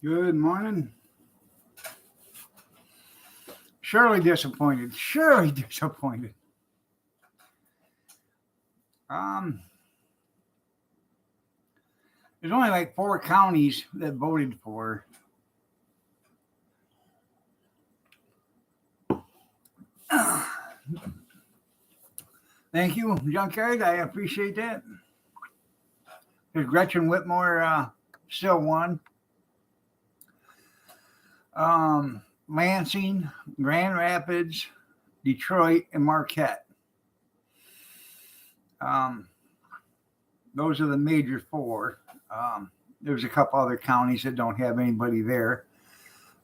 Good morning. Surely disappointed. Surely disappointed. Um, there's only like 4 counties that voted for. Thank you, Junkyard. I appreciate that. There's Gretchen Whitmore still won. Lansing, Grand Rapids, Detroit, and Marquette. Those are the major 4. There's a couple other counties that don't have anybody there.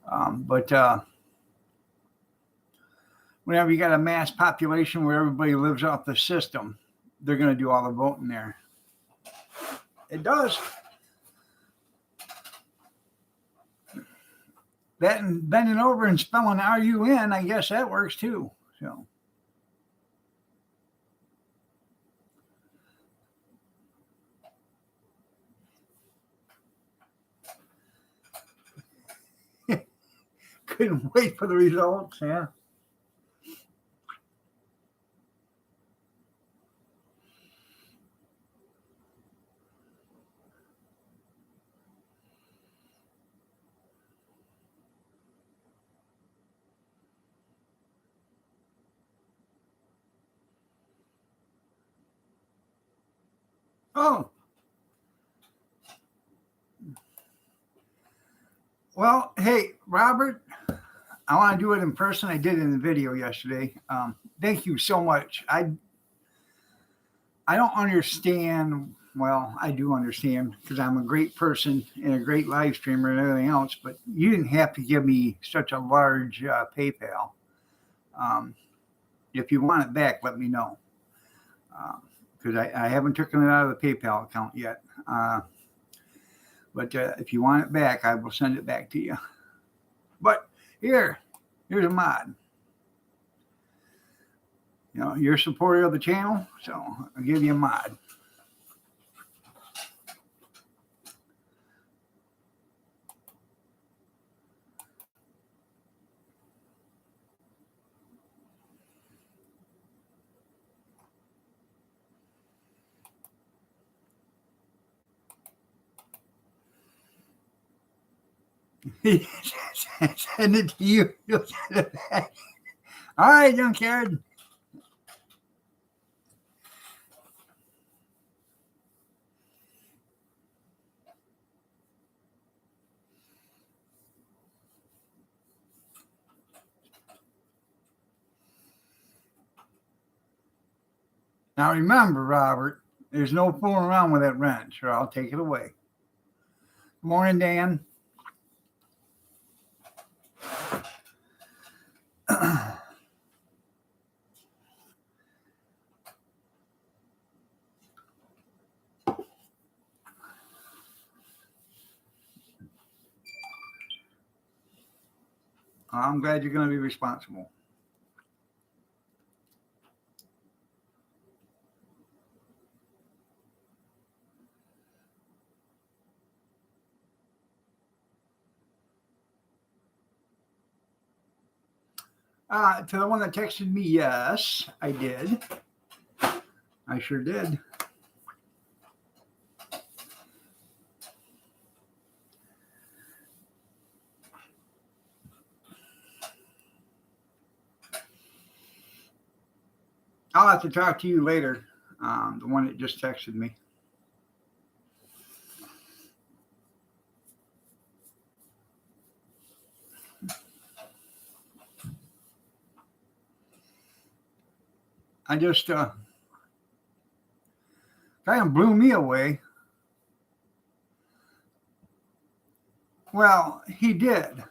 But whenever you got a mass population where everybody lives off the system, they're going to do all the voting there. It does. That and bending over and spelling R-U-N, I guess that works too. So. Couldn't wait for the results, yeah. Oh. Well, hey, Robert, I want to do it in person. I did it in the video yesterday. Thank you so much. I don't understand. Well, I do understand because I'm a great person and a great live streamer and everything else, but you didn't have to give me such a large PayPal. If you want it back, let me know. Because I haven't taken it out of the PayPal account yet. But if you want it back, I will send it back to you. But here's a mod. You know, you're a supporter of the channel, so I'll give you a mod. Send it to you. You'll send it back. All right, Junkyard. Now remember, Robert, there's no fooling around with that wrench, or I'll take it away. Good morning, Dan. I'm glad you're going to be responsible. To the one that texted me, yes, I did. I sure did. I'll have to talk to you later, the one that just texted me. I just kind of blew me away. Well, he did.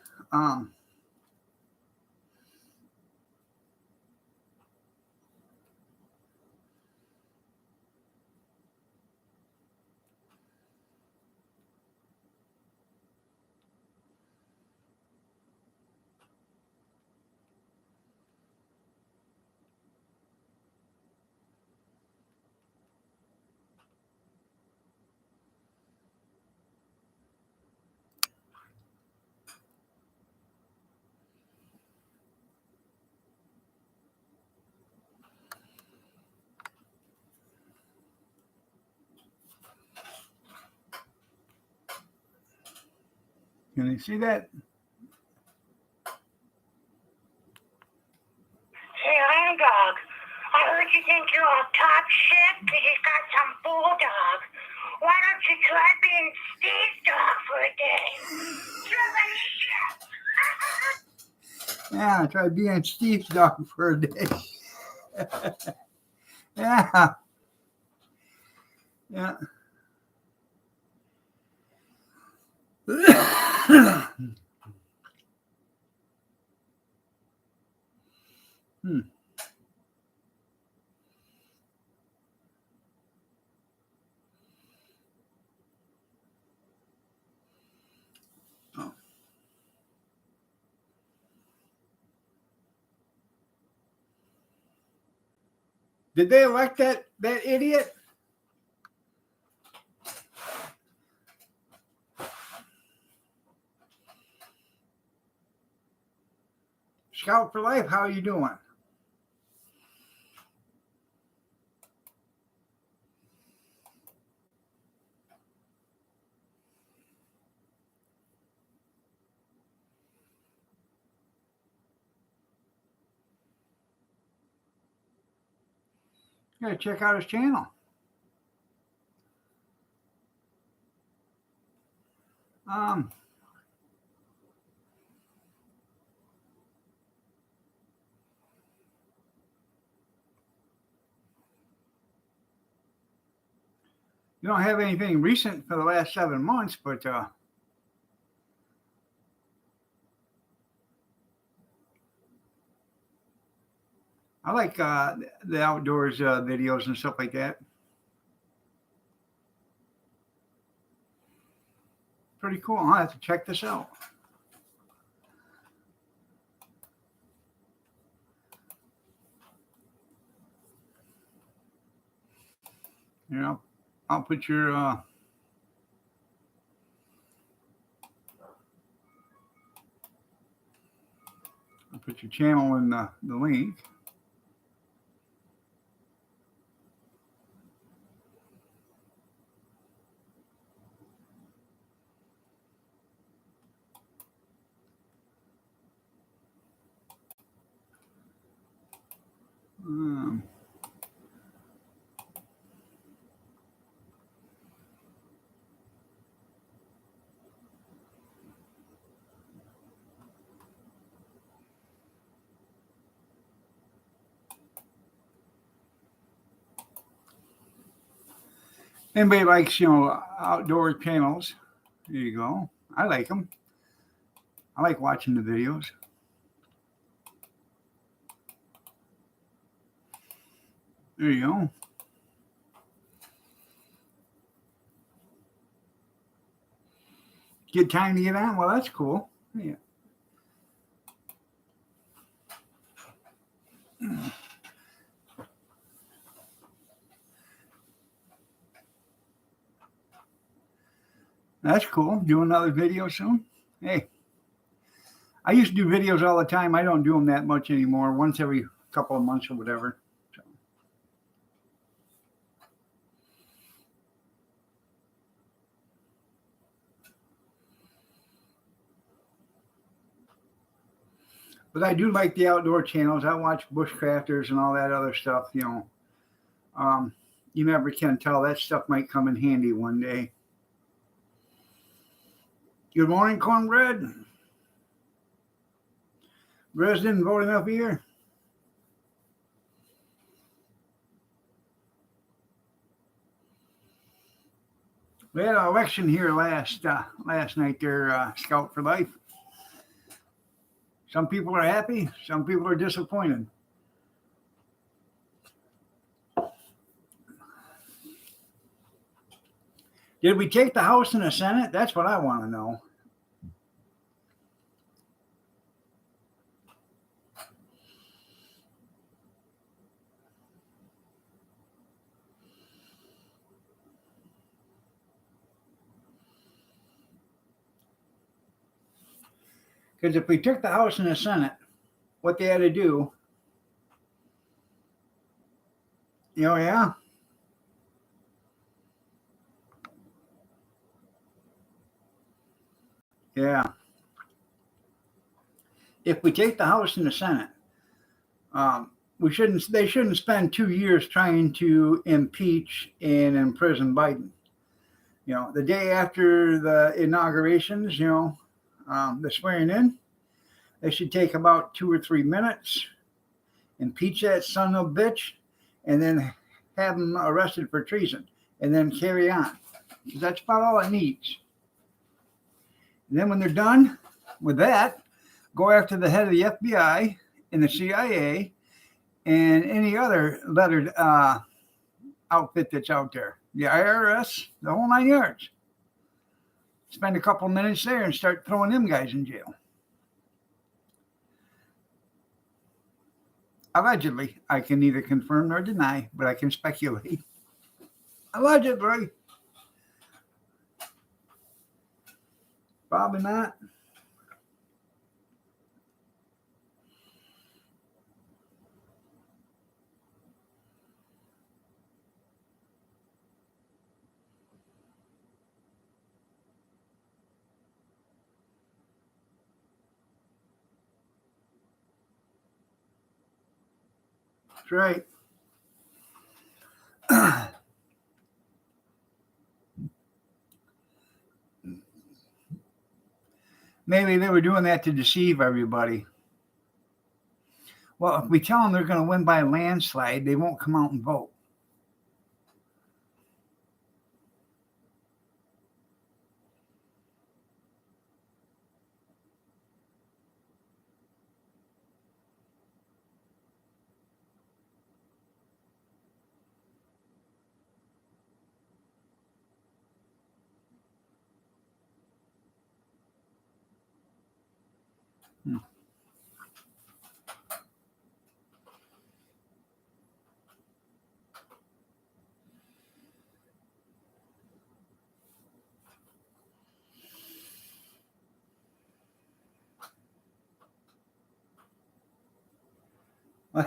Can you see that? Hey, Iron Dog, I heard you think you're on top shit because you got some bulldog. Why don't you try being Steve's dog for a day? You're like shit. Yeah, try being Steve's dog for a day. Yeah. Yeah. Hmm. Oh. Did they elect that idiot? Scout for Life, how are you doing? You gotta check out his channel. You don't have anything recent for the last 7 months, but I like the outdoors videos and stuff like that. Pretty cool. I'll have to check this out. You know, I'll put your I'll put your channel in the link. Um, Anybody likes, outdoor channels? There you go. I like them. I like watching the videos. There you go. Get time to get on? Well, that's cool. Yeah. That's cool. Do another video soon? Hey, I used to do videos all the time. I don't do them that much anymore. Once every couple of months or whatever. So. But I do like the outdoor channels. I watch bushcrafters and all that other stuff. You never can tell. That stuff might come in handy one day. Good morning, Cornbread. Rez didn't vote enough either. We had an election here last night there, Scout for Life. Some people are happy. Some people are disappointed. Did we take the House and the Senate? That's what I want to know. Because if we took the House and the Senate, what they had to do, yeah. Yeah. If we take the House and the Senate, they shouldn't spend 2 years trying to impeach and imprison Biden. The day after the inaugurations, the swearing in, they should take about 2 or 3 minutes, impeach that son of a bitch, and then have him arrested for treason, and then carry on. That's about all it needs. And then when they're done with that, go after the head of the FBI and the CIA and any other lettered outfit that's out there. The IRS, the whole 9 yards. Spend a couple minutes there and start throwing them guys in jail. Allegedly, I can neither confirm nor deny, but I can speculate. Allegedly. Probably not. That's right. Maybe they were doing that to deceive everybody. Well, if we tell them they're going to win by a landslide, they won't come out and vote.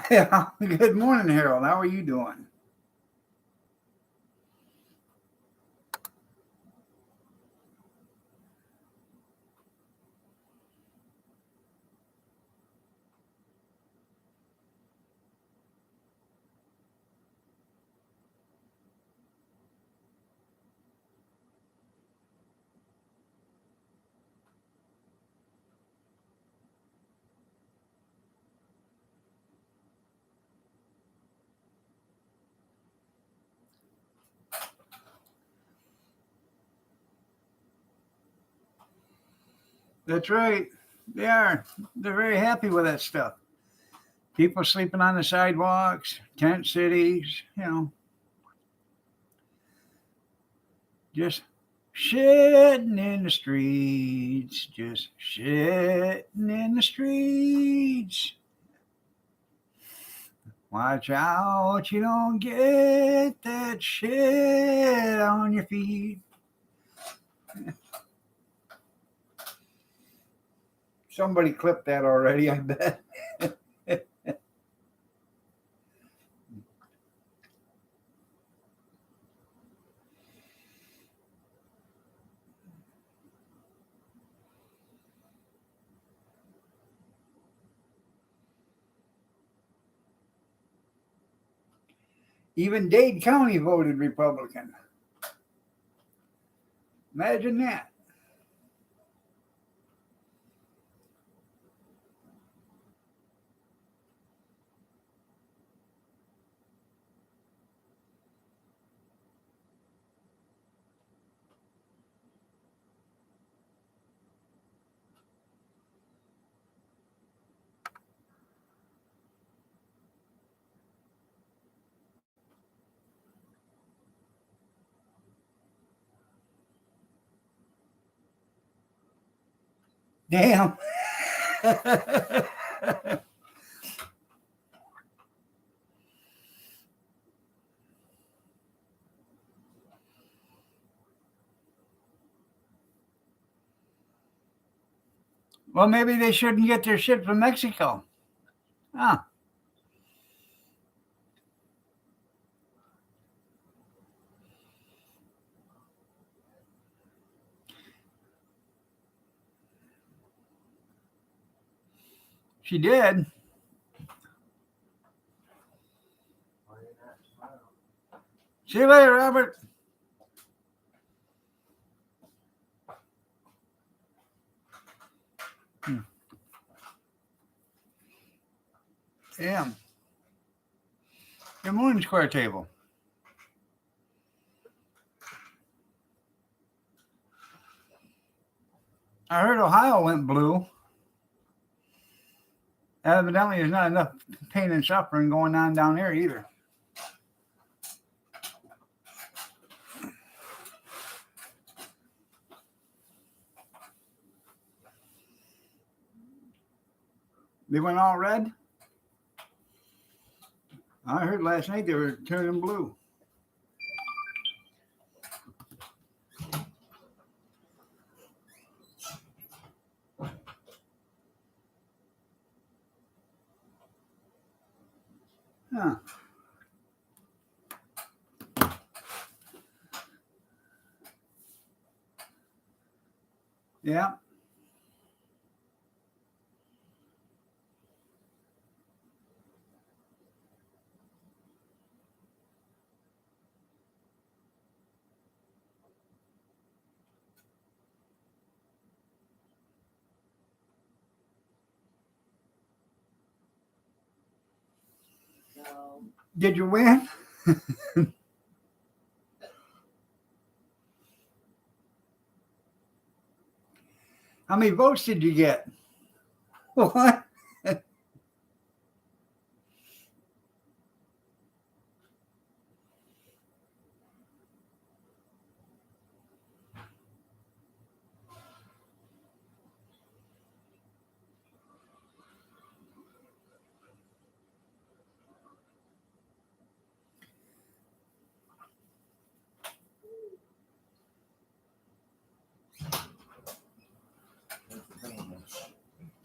Yeah. Good morning, Harold. How are you doing? That's right. They are. They're very happy with that stuff. People sleeping on the sidewalks, tent cities, just shitting in the streets, just shitting in the streets. Watch out, you don't get that shit on your feet. Somebody clipped that already, I bet. Even Dade County voted Republican. Imagine that. Damn. Well, maybe they shouldn't get their shit from Mexico. Huh. She did. See you later, Robert. Damn. Good morning, Square Table. I heard Ohio went blue. Evidently, there's not enough pain and suffering going on down there either. They went all red? I heard last night they were turning blue. Huh. Yeah. Did you win? How many votes did you get? What?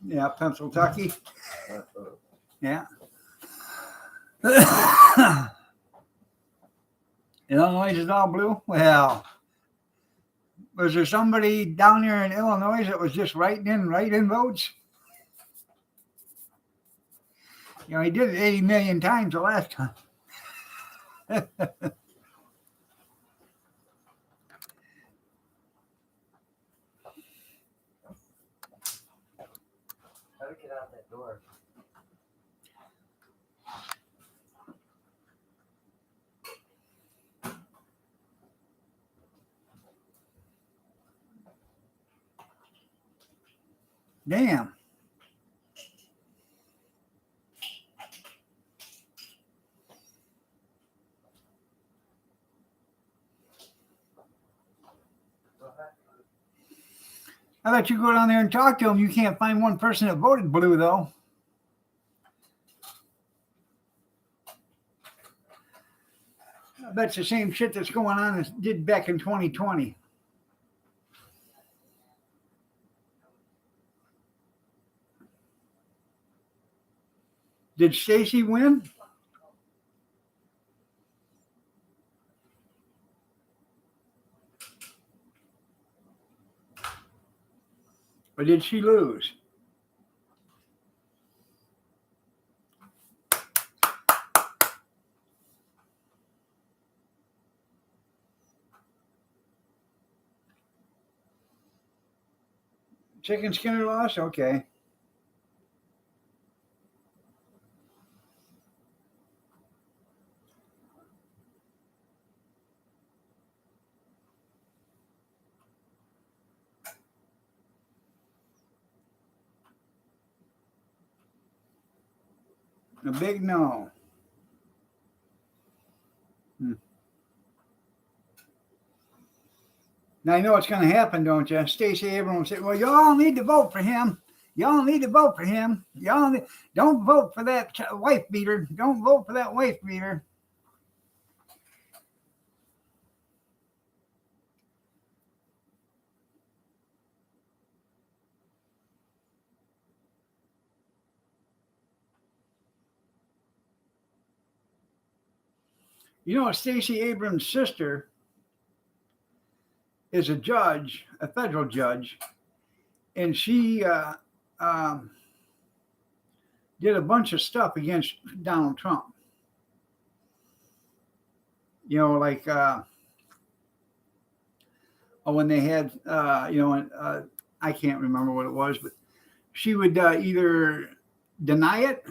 Yeah, Pennsylvania. Yeah. Illinois is all blue? Well, was there somebody down there in Illinois that was just writing in votes? You know, he did it 80 million times the last time. How to get out that door? Damn. I bet you go down there and talk to him. You can't find one person that voted blue, though. I bet it's the same shit that's going on as did back in 2020. Did Stacy win? Or did she lose? Chicken Skinner lost? Okay. A big no. Now you know what's going to happen, don't you? Stacey Abrams said, "Well, y'all need to vote for him. Y'all need to vote for him. Don't vote for that wife beater. Don't vote for that wife beater." You know, Stacey Abrams' sister is a judge, a federal judge, and she did a bunch of stuff against Donald Trump. You know, like when they had, I can't remember what it was, but she would either deny it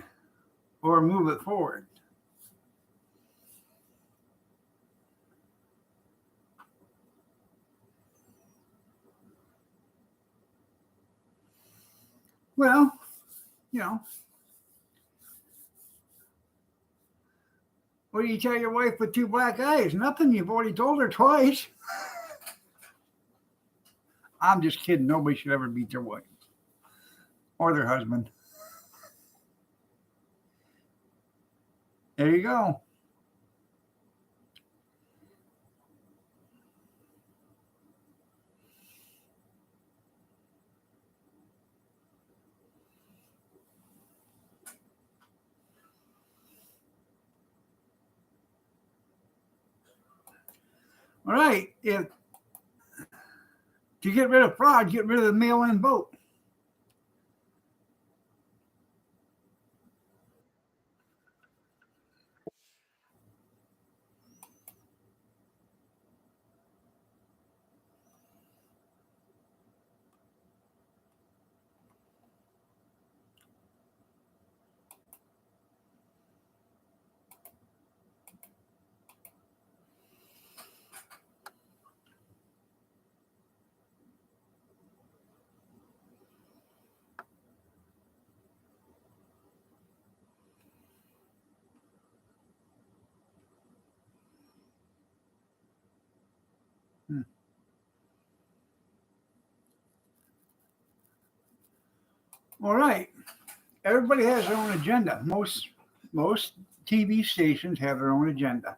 or move it forward. Well, you know, what do you tell your wife with two black eyes? Nothing. You've already told her twice. I'm just kidding. Nobody should ever beat their wife or their husband. There you go. All right. If to get rid of fraud, get rid of the mail-in vote. All right. Everybody has their own agenda. Most TV stations have their own agenda.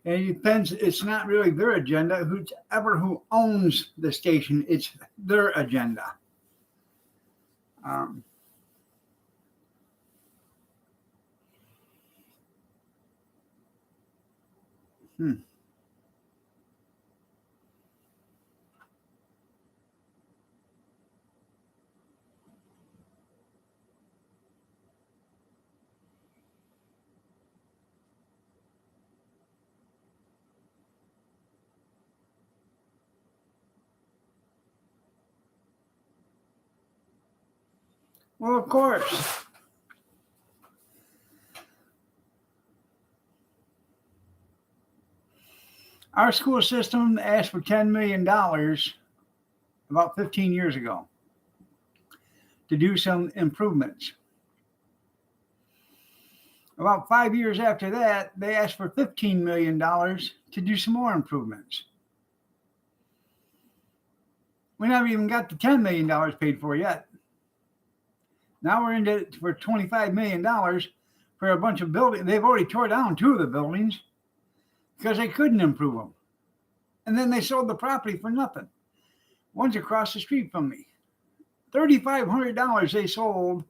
And it depends, it's not really their agenda. Who owns the station, it's their agenda. Um, hmm. Well, of course. Our school system asked for $10 million about 15 years ago to do some improvements. About 5 years after that, they asked for $15 million to do some more improvements. We haven't even got the $10 million paid for yet. Now we're into it for $25 million for a bunch of buildings. They've already tore down 2 of the buildings because they couldn't improve them. And then they sold the property for nothing. One's across the street from me. $3,500 they sold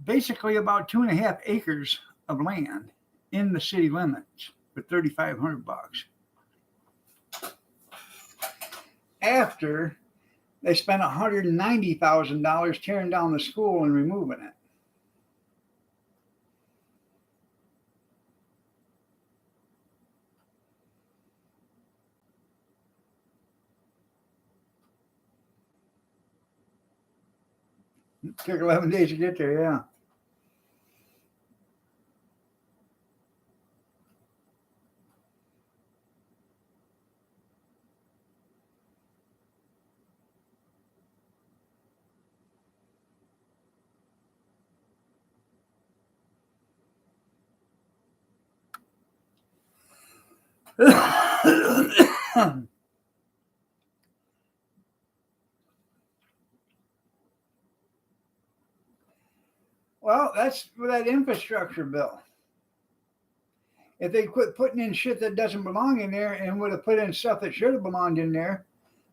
basically about 2.5 acres of land in the city limits for $3,500. After they spent $190,000 tearing down the school and removing it. It took 11 days to get there, yeah. Well, that's for that infrastructure bill. If they quit putting in shit that doesn't belong in there and would have put in stuff that should have belonged in there,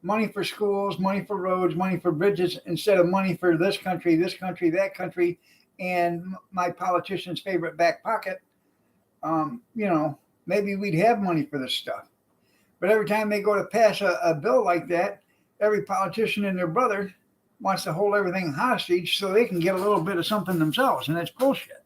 money for schools, money for roads, money for bridges, instead of money for this country, that country, and my politician's favorite back pocket, maybe we'd have money for this stuff. But every time they go to pass a bill like that, every politician and their brother wants to hold everything hostage so they can get a little bit of something themselves, and that's bullshit.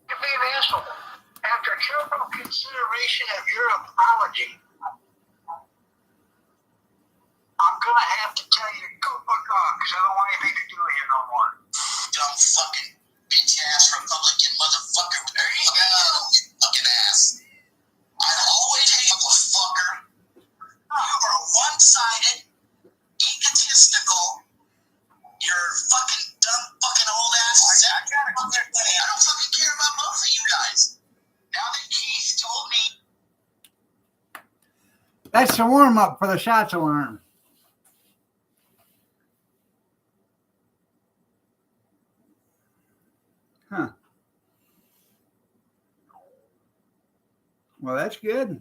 To be an asshole. After careful consideration of your apology, I'm gonna have to tell you to go fuck off because I don't want anything to do with you no more. Dumb fucking bitch ass Republican motherfucker. There you go, you fucking ass. I always hate a fucker. You are one-sided, egotistical. You're fucking dumb fucking old ass. I don't fucking care about both of you guys. Now that Keith told me. That's the warm-up for the shots alarm. Huh. Well, that's good.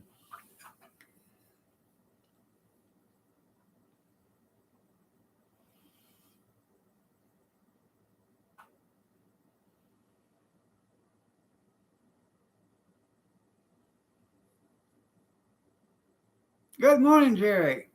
Good morning, Jerry.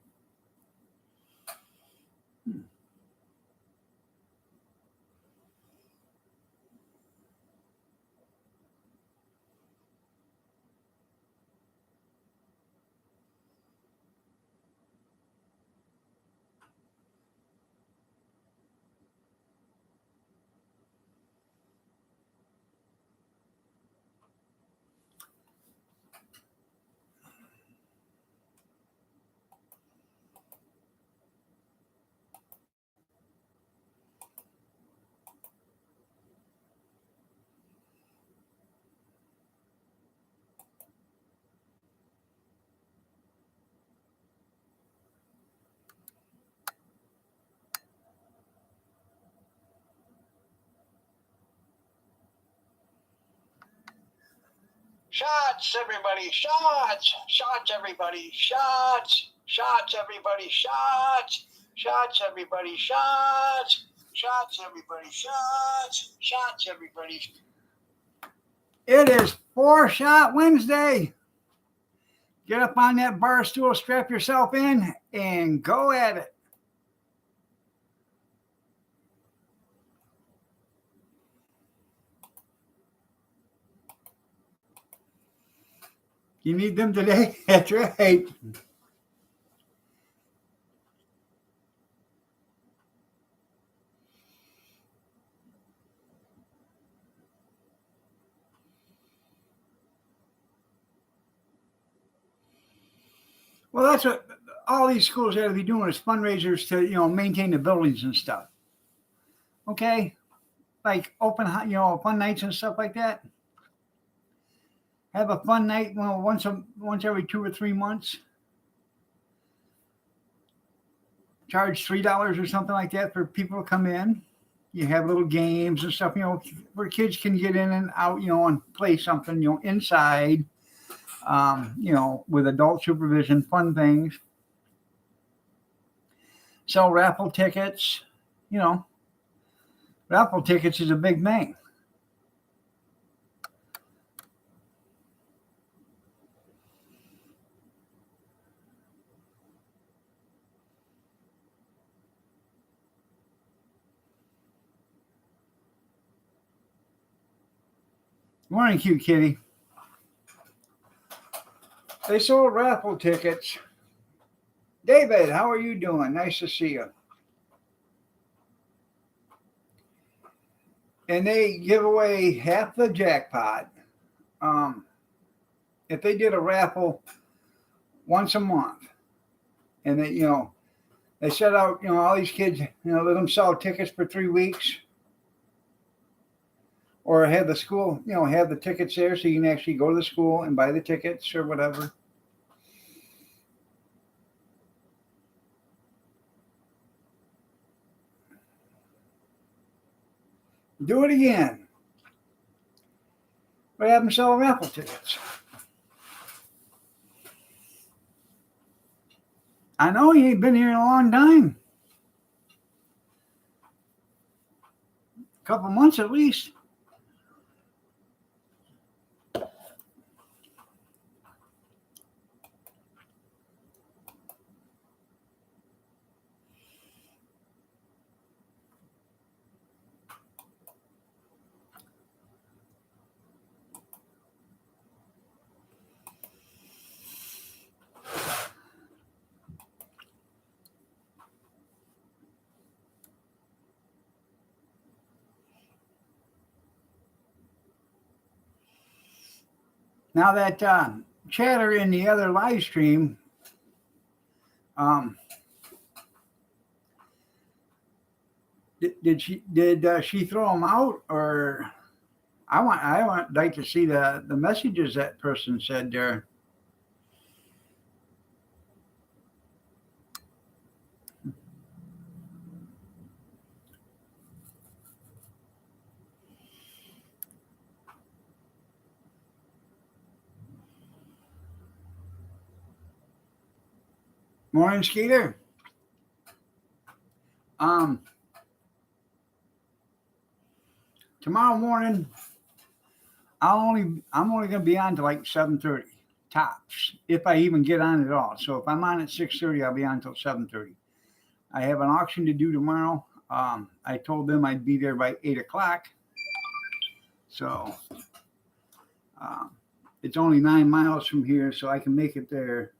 Shots, everybody, shots! Shots, everybody, shots! Shots, everybody, shots! Shots, everybody, shots! Shots, everybody, shots! Shots, everybody. It is 4-Shot Wednesday. Get up on that bar stool, strap yourself in, and go at it. You need them today? That's right. Well, that's what all these schools got to be doing is fundraisers to, maintain the buildings and stuff. Okay? Like open, fun nights and stuff like that. Have a fun night, once every 2 or 3 months. Charge $3 or something like that for people to come in. You have little games and stuff, where kids can get in and out, and play something, inside, with adult supervision, fun things. Sell raffle tickets, Raffle tickets is a big thing. Morning, cute kitty. They sold raffle tickets. David, how are you doing? Nice to see you. And they give away half the jackpot. If they did a raffle once a month, and they set out, all these kids, let them sell tickets for 3 weeks, or have the school, have the tickets there so you can actually go to the school and buy the tickets or whatever. Do it again. But have them sell raffle tickets. I know you ain't been here in a long time. couple months at least. Now that chatter in the other live stream, did she throw them out, or I want like to see the messages that person said there. Morning, Skeeter. Tomorrow morning, I'm only gonna be on to like 7:30 tops, if I even get on at all. So if I'm on at 6:30, I'll be on till 7:30. I have an auction to do tomorrow. I told them I'd be there by 8 o'clock. So it's only 9 miles from here, so I can make it there.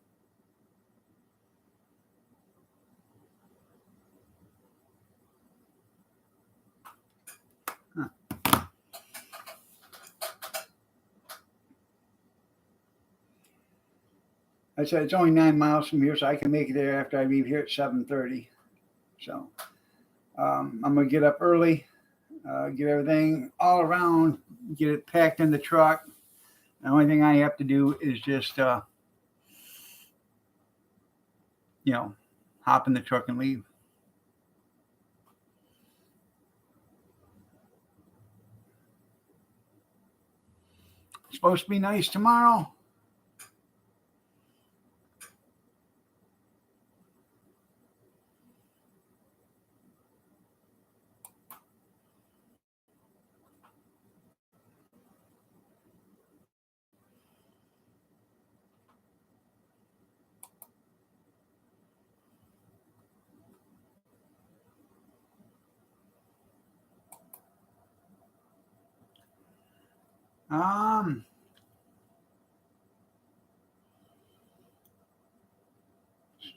I said it's only 9 miles from here, so I can make it there after I leave here at 7:30. So I'm gonna get up early, get everything all around, get it packed in the truck. The only thing I have to do is just, hop in the truck and leave. It's supposed to be nice tomorrow.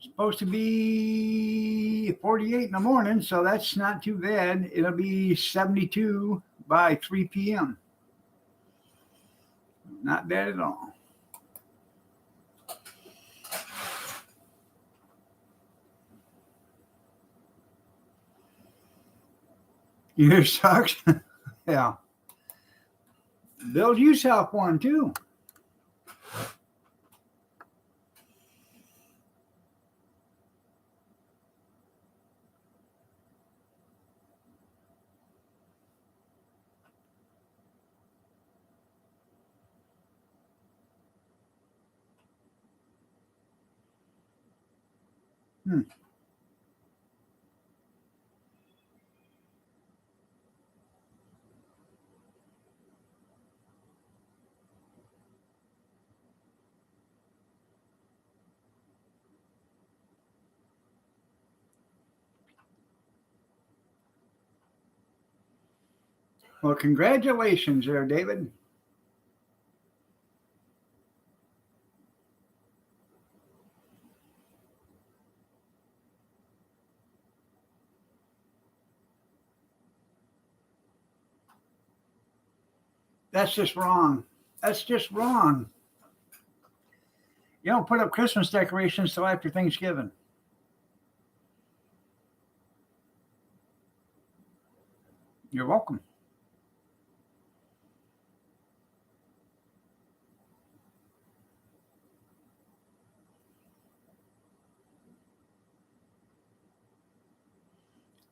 Supposed to be 48 in the morning, so that's not too bad. It'll be 72 by 3 p.m. Not bad at all. Your sucks? Yeah. Build yourself one too. Well, congratulations there, David. That's just wrong. That's just wrong. You don't put up Christmas decorations till after Thanksgiving. You're welcome.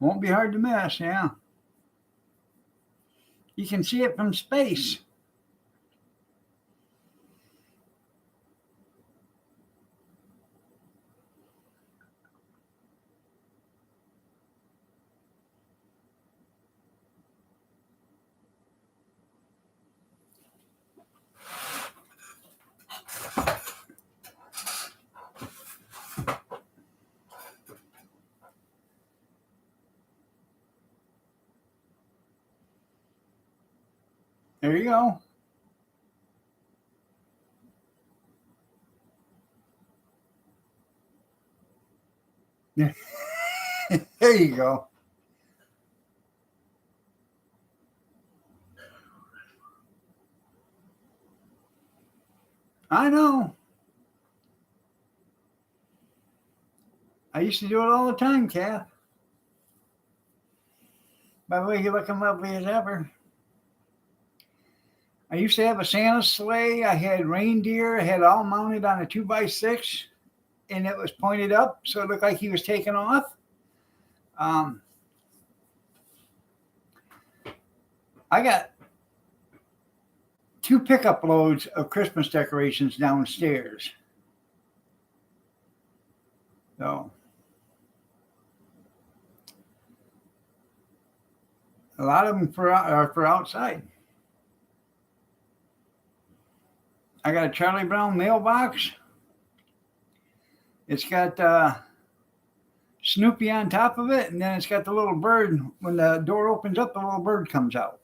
Won't be hard to miss, yeah. You can see it from space. There you go. There you go. I know. I used to do it all the time, Kath. By the way, you're looking lovely as ever. I used to have a Santa sleigh. I had reindeer. I had it all mounted on a 2x6, and it was pointed up, so it looked like he was taking off. I got 2 pickup loads of Christmas decorations downstairs. So a lot of them are for outside. I got a Charlie Brown mailbox. It's got Snoopy on top of it, and then it's got the little bird. When the door opens up, the little bird comes out.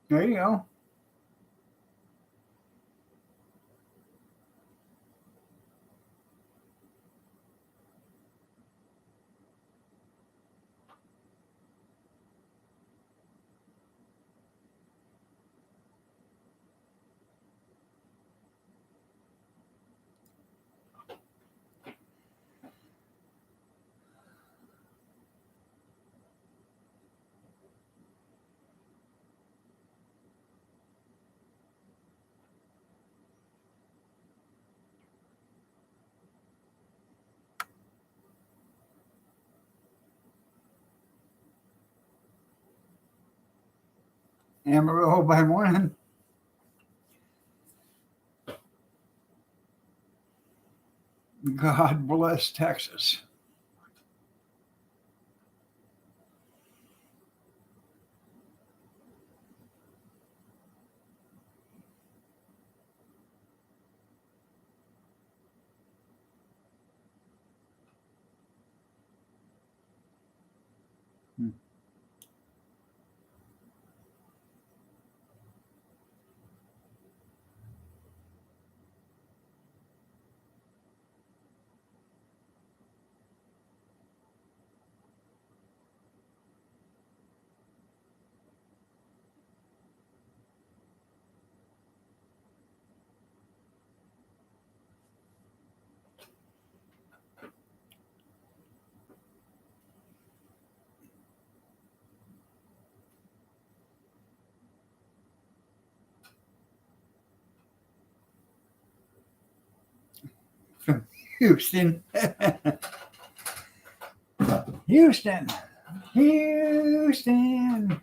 There you go. Amarillo by morning. God bless Texas. From Houston. Houston. Houston.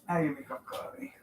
I'll give me a cup of coffee.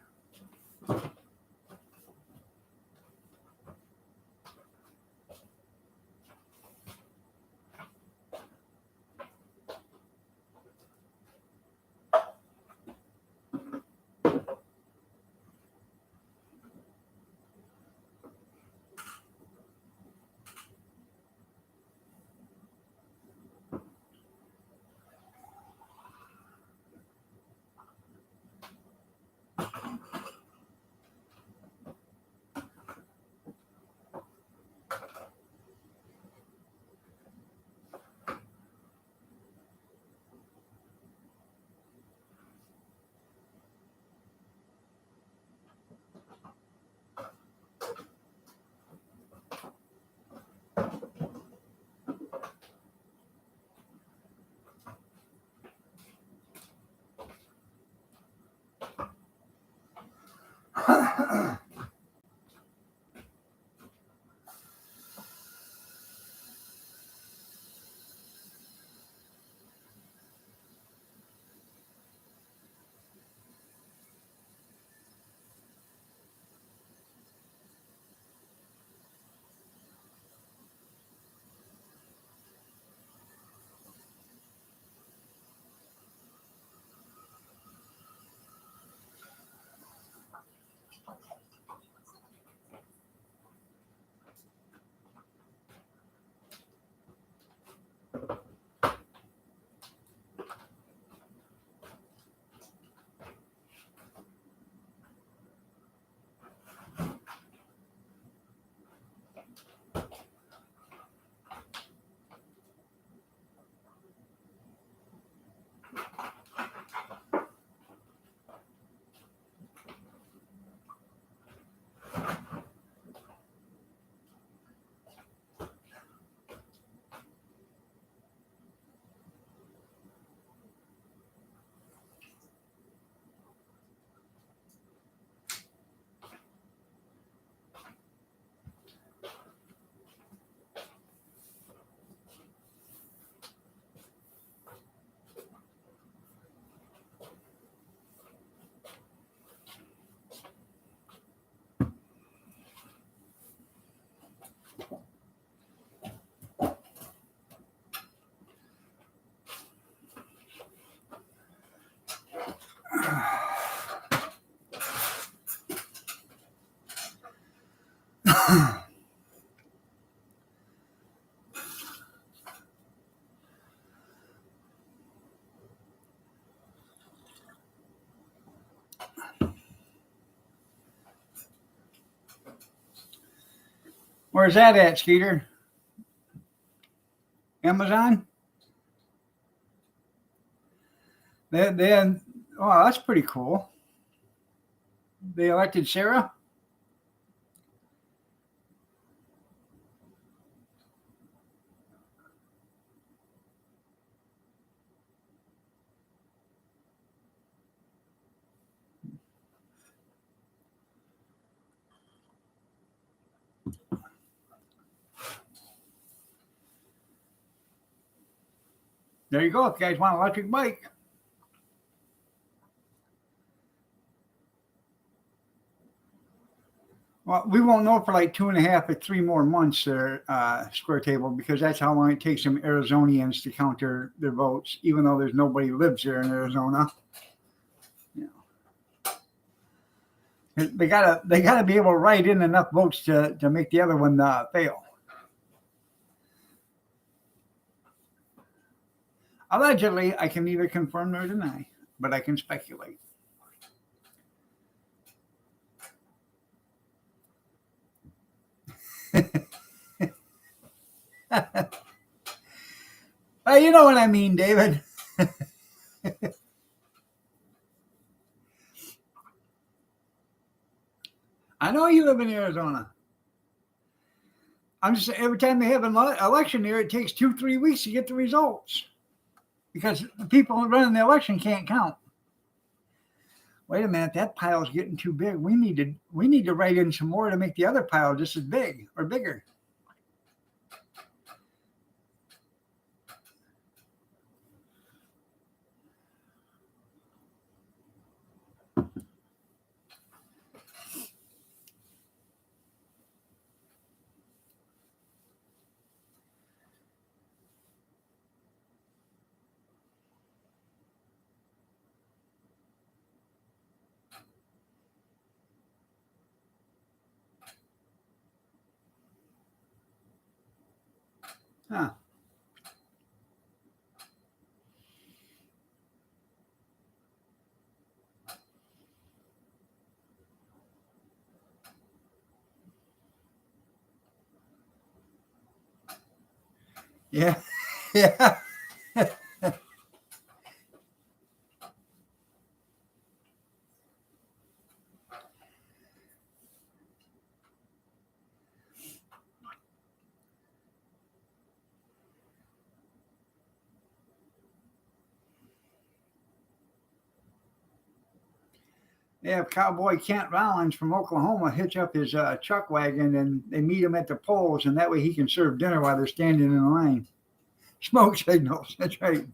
Where's that at, Skeeter? Amazon? Oh, that's pretty cool. They elected Sarah? There you go. If you guys want an electric bike. Well, we won't know for like 2.5 or 3 more months there, Square Table, because that's how long it takes some Arizonians to count their votes, even though there's nobody who lives there in Arizona. You know. They gotta be able to write in enough votes to make the other one fail. Allegedly, I can neither confirm nor deny, but I can speculate. You know what I mean, David. I know you live in Arizona. I'm just saying, every time they have an election there, it takes 2-3 weeks to get the results because the people running the election can't count. Wait a minute, that pile's getting too big. We need to write in some more to make the other pile just as big or bigger. Huh. Yeah. Yeah. They have Cowboy Kent Rollins from Oklahoma hitch up his chuck wagon and they meet him at the polls, and that way he can serve dinner while they're standing in line. Smoke signals. That's right.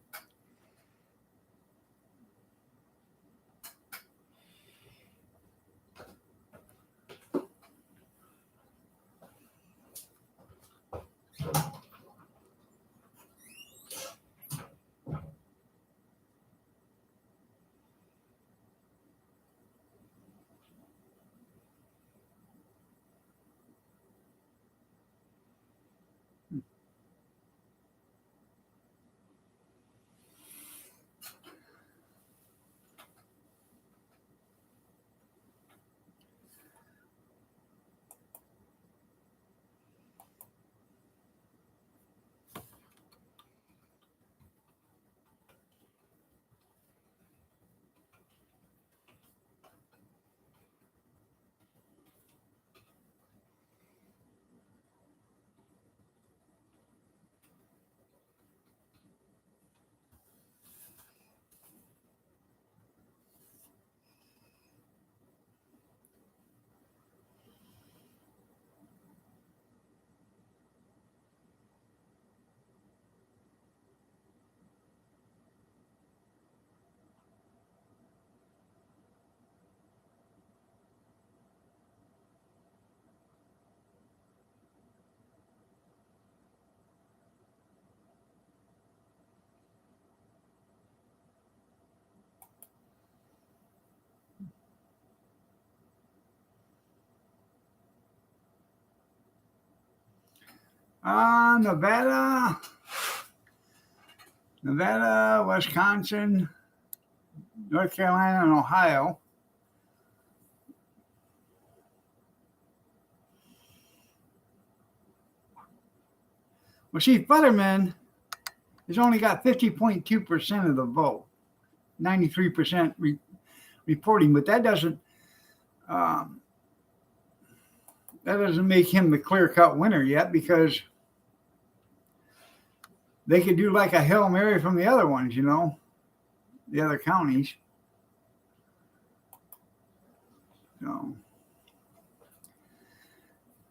Nevada, Wisconsin, North Carolina, and Ohio. Well, see, Futterman has only got 50.2% of the vote, 93% reporting, but that doesn't make him the clear-cut winner yet, because they could do like a Hail Mary from the other ones, you know, the other counties. So,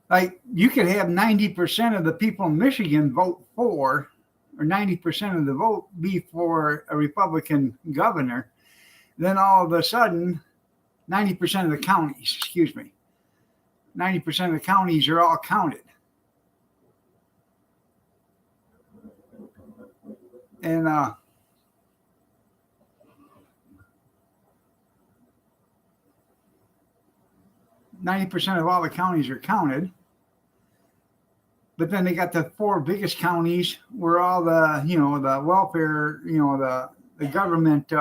like, you could have 90% of the people in Michigan vote for, or 90% of the vote be for a Republican governor. Then all of a sudden, 90% of the counties, 90% of the counties are all counted. And 90% of all the counties are counted. But then they got the 4 biggest counties where all the, you know, the welfare, you know, the government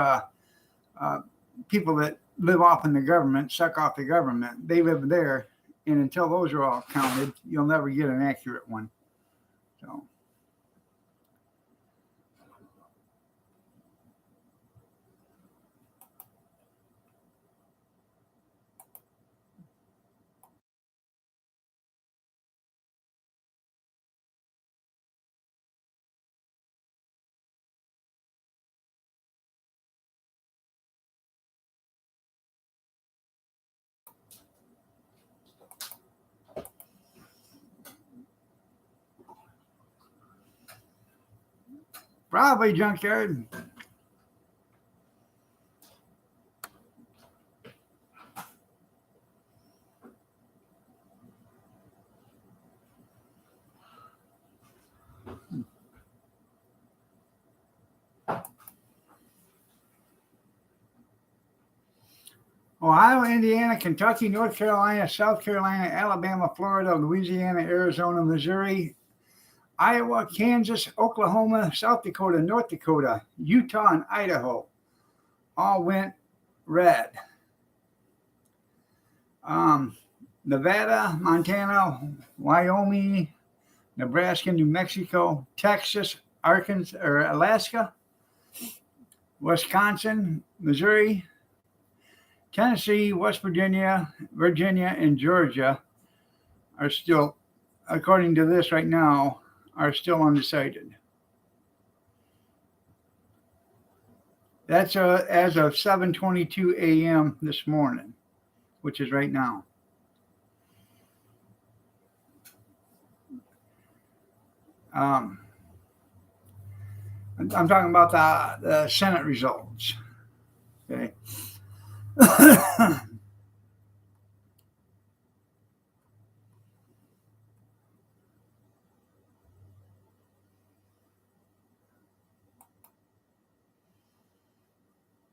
people that live off in the government, suck off the government, they live there. And until those are all counted, you'll never get an accurate one. So. Probably junkyard. Ohio, Indiana, Kentucky, North Carolina, South Carolina, Alabama, Florida, Louisiana, Arizona, Missouri, Iowa, Kansas, Oklahoma, South Dakota, North Dakota, Utah, and Idaho all went red. Nevada, Montana, Wyoming, Nebraska, New Mexico, Texas, Arkansas, or Alaska, Wisconsin, Missouri, Tennessee, West Virginia, and Georgia are still, according to this right now, are still undecided. That's as of 7:22 a.m. this morning, which is right now. I'm talking about the Senate results. Okay.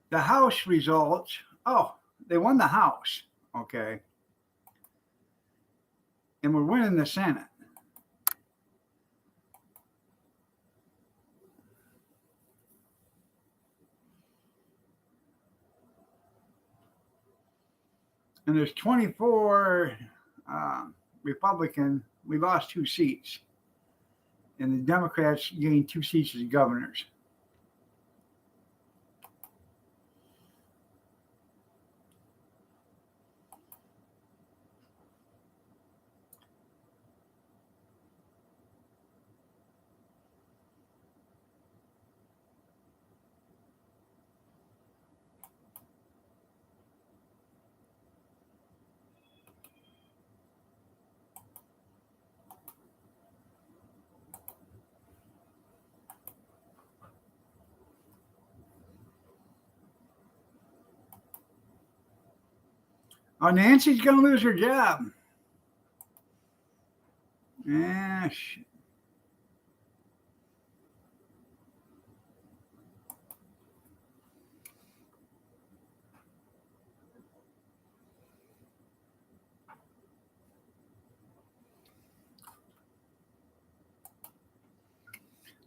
The House results. Oh, they won the House. Okay. And we're winning the Senate. And there's 24 Republican. We lost 2 seats. And the Democrats gained 2 seats as governors. Oh, Nancy's going to lose her job. Yeah, shit.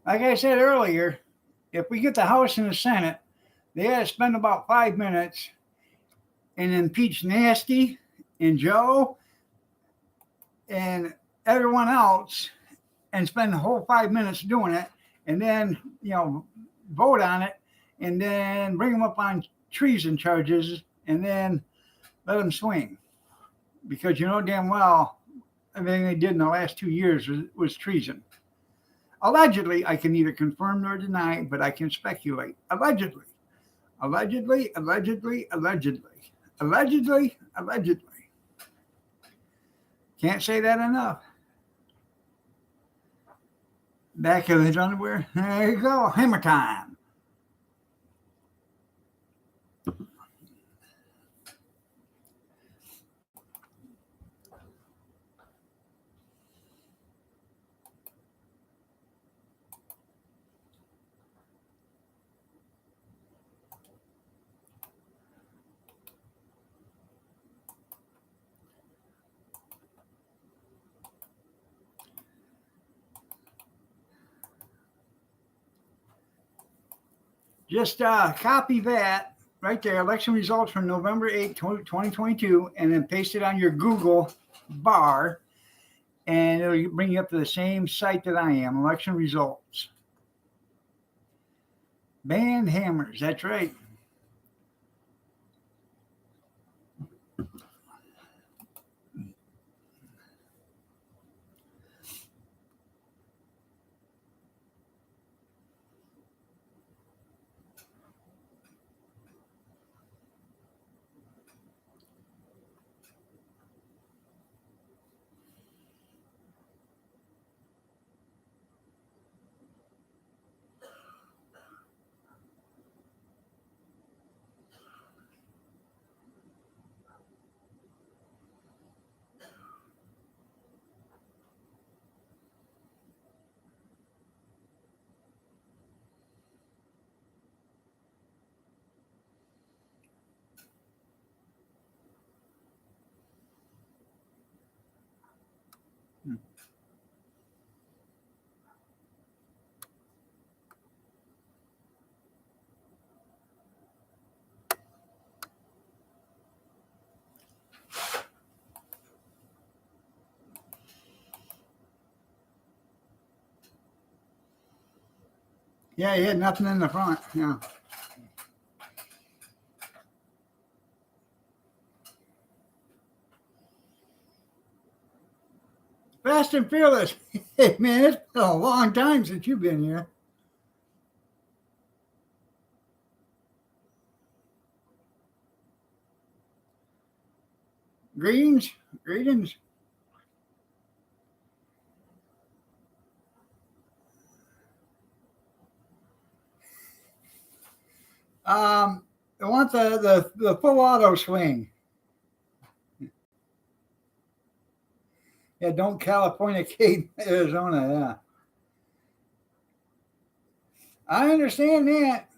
Like I said earlier, if we get the House and the Senate, they had to spend about 5 minutes and impeach Nasty and Joe and everyone else and spend the whole 5 minutes doing it and then, vote on it and then bring them up on treason charges and then let them swing. Because you know damn well everything they did in the last 2 years was treason. Allegedly, I can neither confirm nor deny, but I can speculate. Allegedly. Allegedly, allegedly, allegedly. Allegedly, allegedly. Can't say that enough. Back of his underwear. There you go. Hammer time. Just copy that right there, election results from November 8th, 2022, and then paste it on your Google bar, and it'll bring you up to the same site that I am, election results. Band hammers, that's right. Yeah, he had nothing in the front. Yeah. Fast and fearless. Hey, man, it's been a long time since you've been here. Greetings. Greetings. I want the full auto swing. Yeah, don't Californicate Arizona. Yeah, I understand that.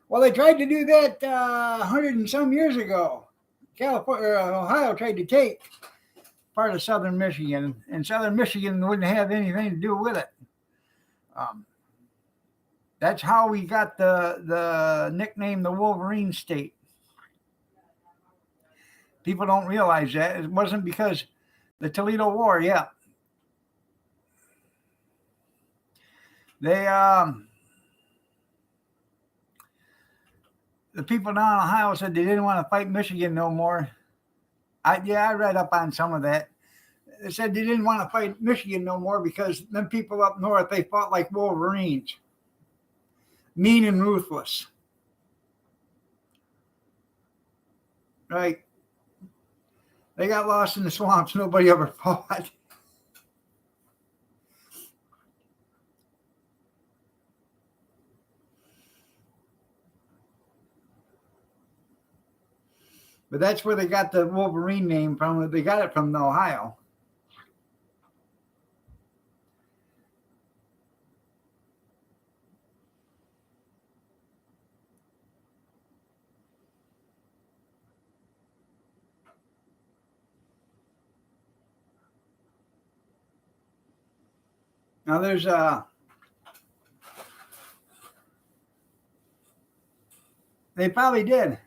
Well, they tried to do that 100 and some years ago. California, Ohio tried to take part of southern Michigan, and southern Michigan wouldn't have anything to do with it. That's how we got the nickname the Wolverine State. People don't realize that. It wasn't because the Toledo War, yeah. They the people down in Ohio said they didn't want to fight Michigan no more. I read up on some of that. They said they didn't want to fight Michigan no more because them people up north, they fought like Wolverines. Mean and ruthless. Right. They got lost in the swamps. Nobody ever fought. But that's where they got the Wolverine name from. They got it from Ohio. Now there's They probably did.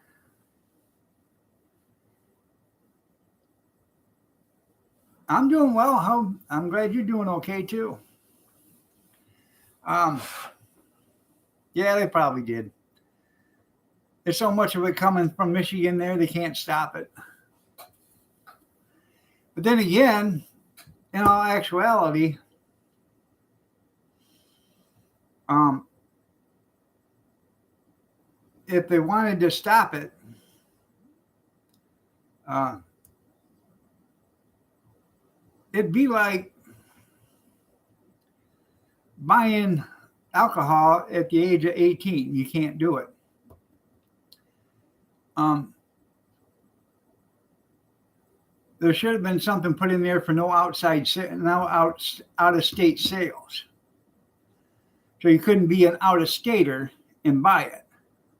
I'm doing well. I'm glad you're doing okay too. Um, yeah, they probably did. There's so much of it coming from Michigan there, they can't stop it. But then again, in all actuality, if they wanted to stop it, uh, it'd be like buying alcohol at the age of 18. You can't do it. There should have been something put in there for no out of state sales. So you couldn't be an out of stater and buy it.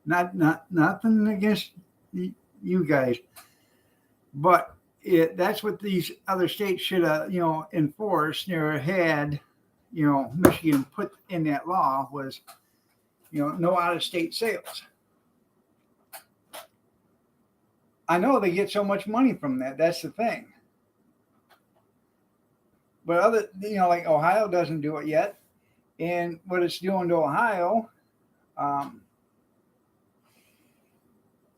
Nothing against you guys, but that's what these other states should have enforced or had Michigan put in that law was no out of state sales. I know they get so much money from that. That's the thing. But other, like Ohio doesn't do it yet. And what it's doing to Ohio,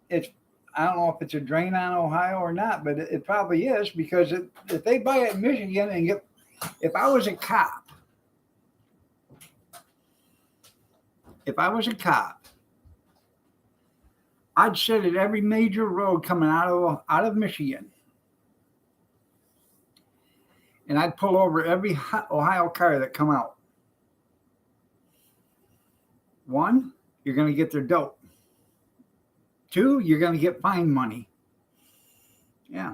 it's, I don't know if it's a drain on Ohio or not, but it probably is, because if they buy it in Michigan and if I was a cop, I'd sit at every major road coming out of Michigan, and I'd pull over every Ohio car that come out. One, you're going to get their dope. Two, you're going to get fine money. Yeah.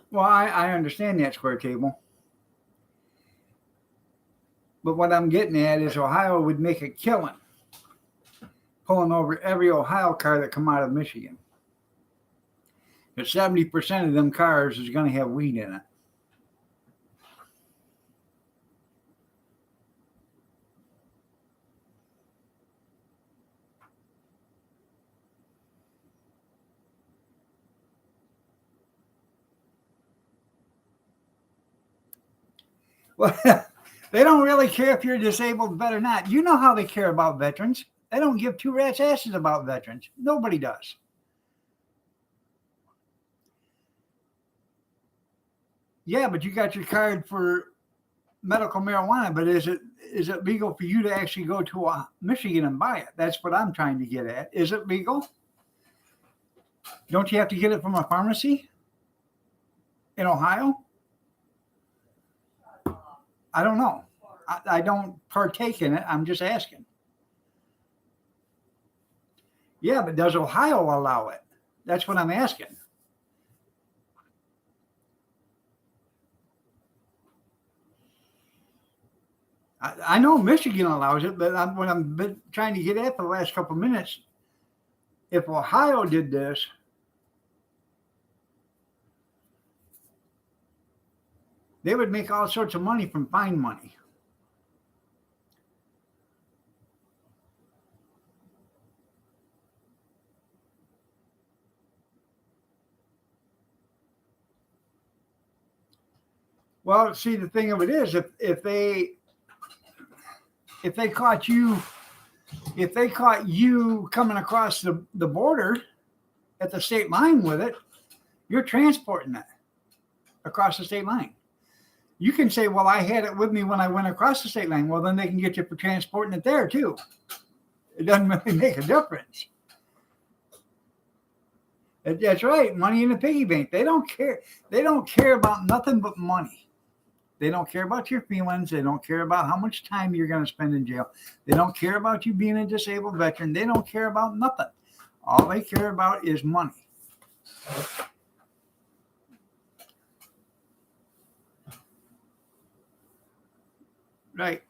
Well, I understand that, Square Table. But what I'm getting at is Ohio would make a killing pulling over every Ohio car that come out of Michigan. But 70% of them cars is going to have weed in it. Well, they don't really care if you're a disabled vet or not. You know how they care about veterans. They don't give two rats' asses about veterans. Nobody does. Yeah, but you got your card for medical marijuana, but is it legal for you to actually go to Michigan and buy it? That's what I'm trying to get at. Is it legal? Don't you have to get it from a pharmacy in Ohio? I don't know. I don't partake in it. I'm just asking. Yeah, but does Ohio allow it? That's what I'm asking. I know Michigan allows it, but what I'm trying to get at for the last couple of minutes, if Ohio did this, they would make all sorts of money from fine money. Well, see, the thing of it is, if they caught you coming across the border at the state line with it, you're transporting it across the state line. You can say, well, I had it with me when I went across the state line. Well, then they can get you for transporting it there too. It doesn't really make a difference. That's right. Money in the piggy bank. They don't care. They don't care about nothing but money. They don't care about your feelings. They don't care about how much time you're going to spend in jail. They don't care about you being a disabled veteran. They don't care about nothing. All they care about is money. Right.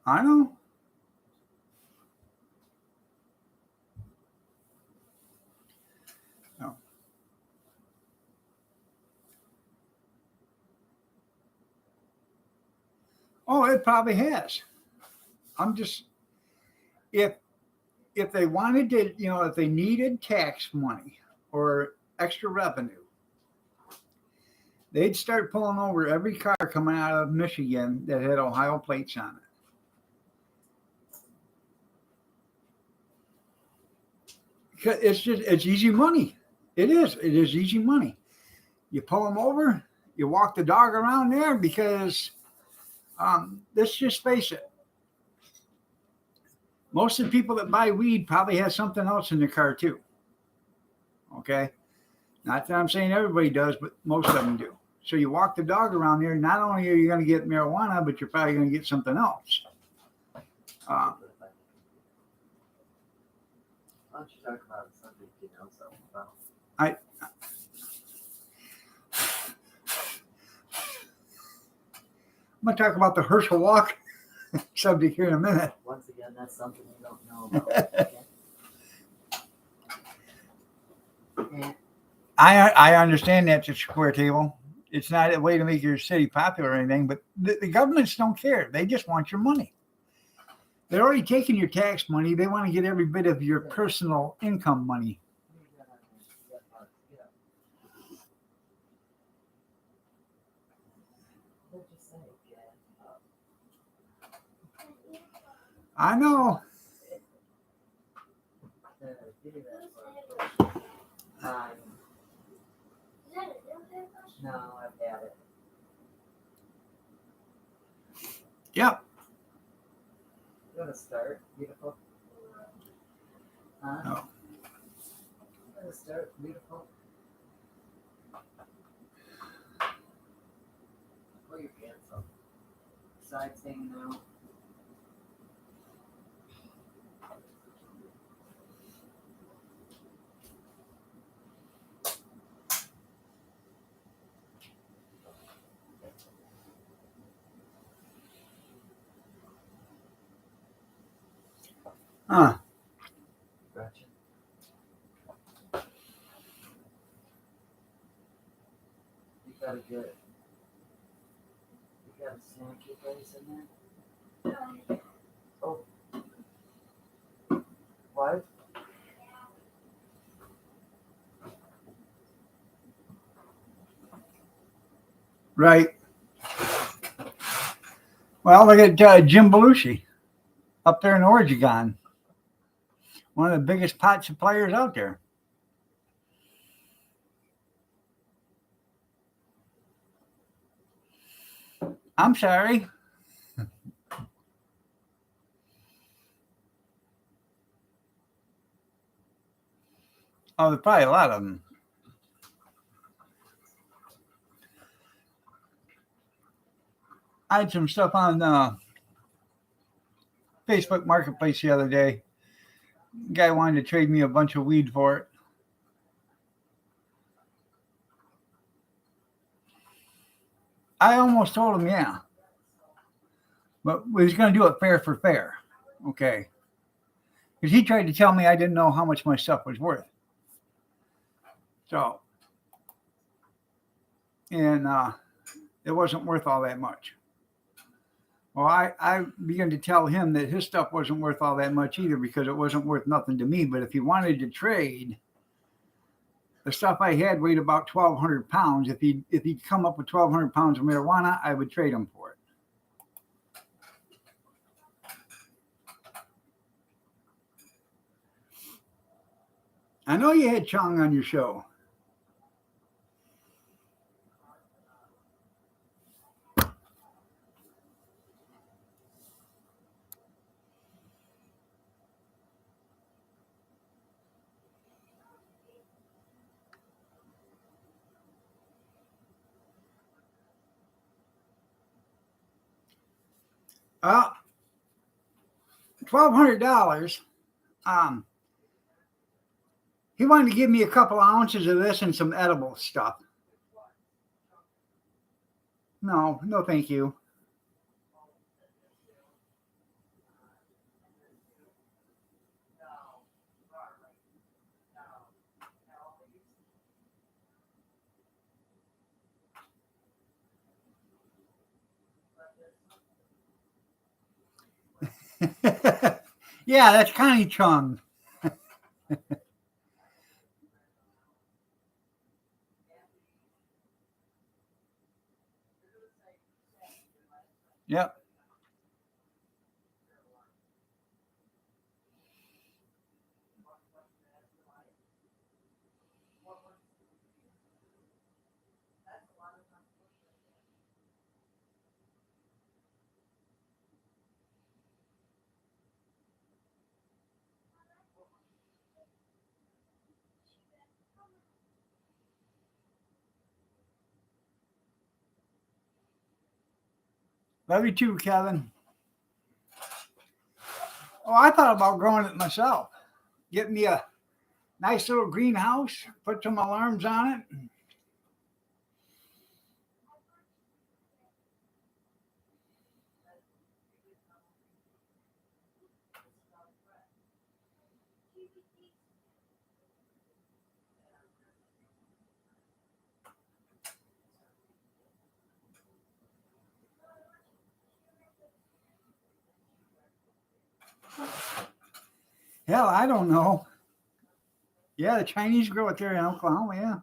I know. Oh, it probably has. I'm just if they wanted to, if they needed tax money or extra revenue, they'd start pulling over every car coming out of Michigan that had Ohio plates on it. It's easy money. It is easy money. You pull them over, you walk the dog around there because let's just face it. Most of the people that buy weed probably have something else in their car too. Okay? Not that I'm saying everybody does, but most of them do. So you walk the dog around there, not only are you going to get marijuana, but you're probably going to get something else. Why don't you talk about something you know something about? I'm going to talk about the Herschel Walk subject here in a minute. Once again, that's something you don't know about. Okay? I understand that's a square table. It's not a way to make your city popular or anything, but the governments don't care. They just want your money. They're already taking your tax money. They want to get every bit of your personal income money. I know. No, I've had it. Yep. You want to start, beautiful? Huh? No. You want to start, beautiful? Pull your pants up. Sides hanging out. Huh. Gotcha. You got a snacky place in there? Oh. What? Right. Well, look at Jim Belushi up there in Oregon. One of the biggest pot suppliers out there. I'm sorry. Oh, there's probably a lot of them. I had some stuff on Facebook Marketplace the other day. Guy wanted to trade me a bunch of weed for it. I almost told him, yeah. But we was going to do it fair for fair. Okay. Because he tried to tell me I didn't know how much my stuff was worth. So, and it wasn't worth all that much. Well, I began to tell him that his stuff wasn't worth all that much either because it wasn't worth nothing to me. But if he wanted to trade, the stuff I had weighed about 1,200 pounds. If he'd come up with 1,200 pounds of marijuana, I would trade him for it. I know you had Chong on your show. $1,200. He wanted to give me a couple of ounces of this and some edible stuff. No, thank you. Yeah, that's Connie Chung. Yep. Love you too, Kevin. Oh, I thought about growing it myself. Get me a nice little greenhouse, put some alarms on it. Hell, I don't know. Yeah, the Chinese grow it there in Oklahoma, yeah.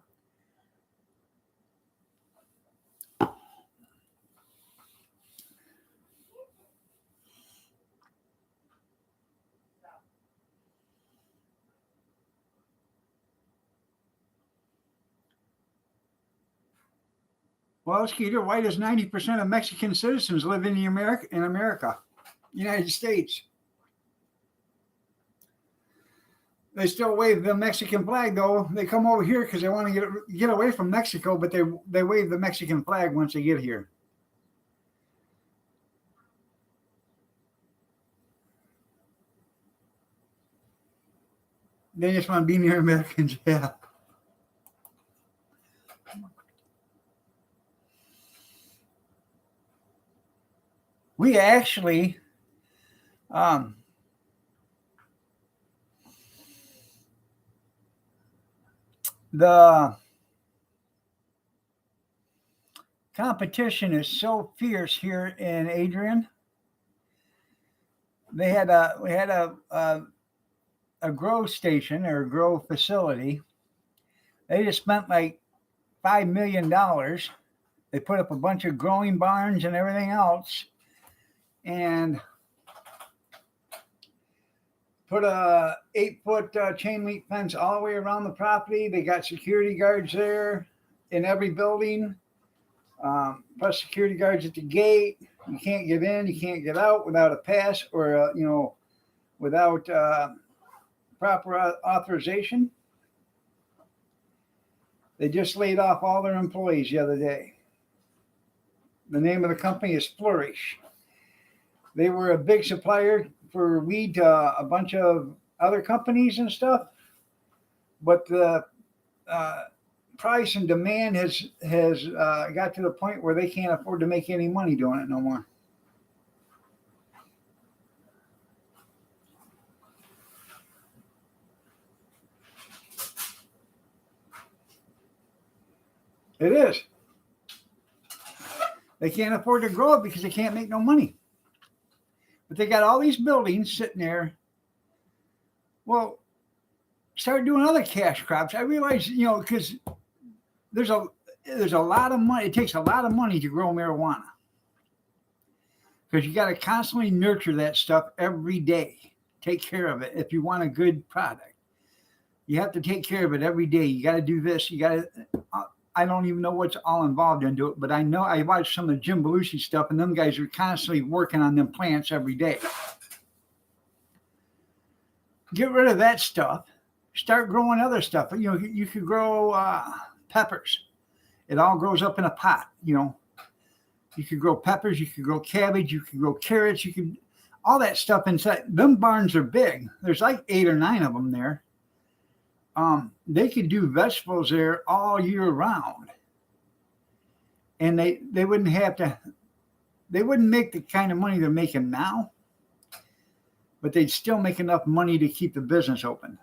Well, Skeeter, why does 90% of Mexican citizens live in America, United States? They still wave the Mexican flag, though. They come over here because they want to get away from Mexico, but they wave the Mexican flag once they get here. They just want to be near Americans, yeah. We actually, the competition is so fierce here in Adrian. We had a grow station or a grow facility. They just spent like $5 million. They put up a bunch of growing barns and everything else, and put a 8-foot chain link fence all the way around the property. They got security guards there in every building, plus security guards at the gate. You can't get in, you can't get out without a pass or without proper authorization. They just laid off all their employees the other day. The name of the company is Flourish. They were a big supplier for weed to a bunch of other companies and stuff, but the price and demand has got to the point where they can't afford to make any money doing it no more. It is. They can't afford to grow it because they can't make no money. But they got all these buildings sitting there. Well, start doing other cash crops. I realize, because there's a lot of money. It takes a lot of money to grow marijuana because you got to constantly nurture that stuff every day. Take care of it if you want a good product. You have to take care of it every day. You got to do this. You got to. I don't even know what's all involved into it, but I know I watch some of Jim Belushi stuff, and them guys are constantly working on them plants every day. Get rid of that stuff. Start growing other stuff. You could grow peppers. It all grows up in a pot. You could grow peppers. You could grow cabbage. You could grow carrots. You could all that stuff inside. Them barns are big. There's like 8 or 9 of them there. They could do vegetables there all year round, and they wouldn't have to. They wouldn't make the kind of money they're making now, but they'd still make enough money to keep the business open.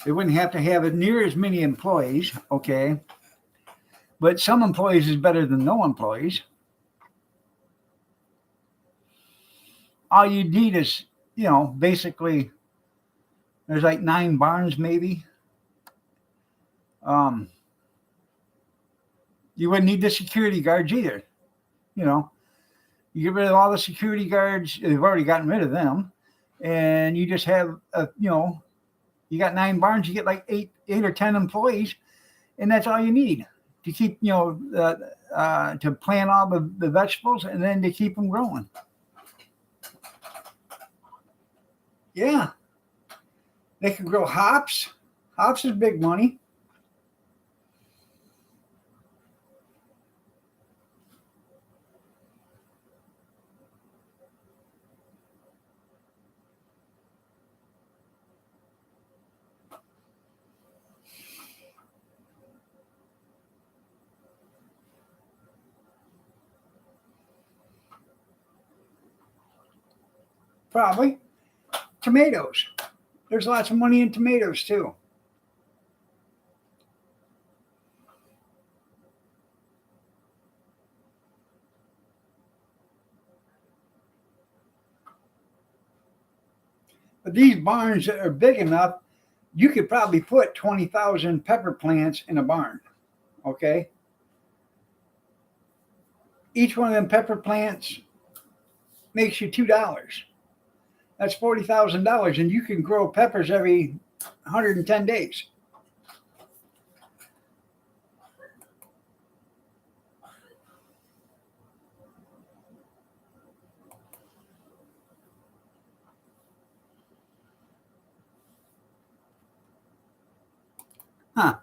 They wouldn't have to have near as many employees, okay, But some employees is better than no employees. All you need is, basically, there's like 9 barns maybe. You wouldn't need the security guards either. You get rid of all the security guards. They've already gotten rid of them. And you just have, you got 9 barns, you get like 8 or 10 employees. And that's all you need to keep, to plant all the vegetables and then to keep them growing. Yeah. They could grow hops. Hops is big money. Probably. Tomatoes. There's lots of money in tomatoes too. But these barns that are big enough, you could probably put 20,000 pepper plants in a barn. Okay? Each one of them pepper plants makes you $2. That's $40,000, and you can grow peppers every 110 days. Huh.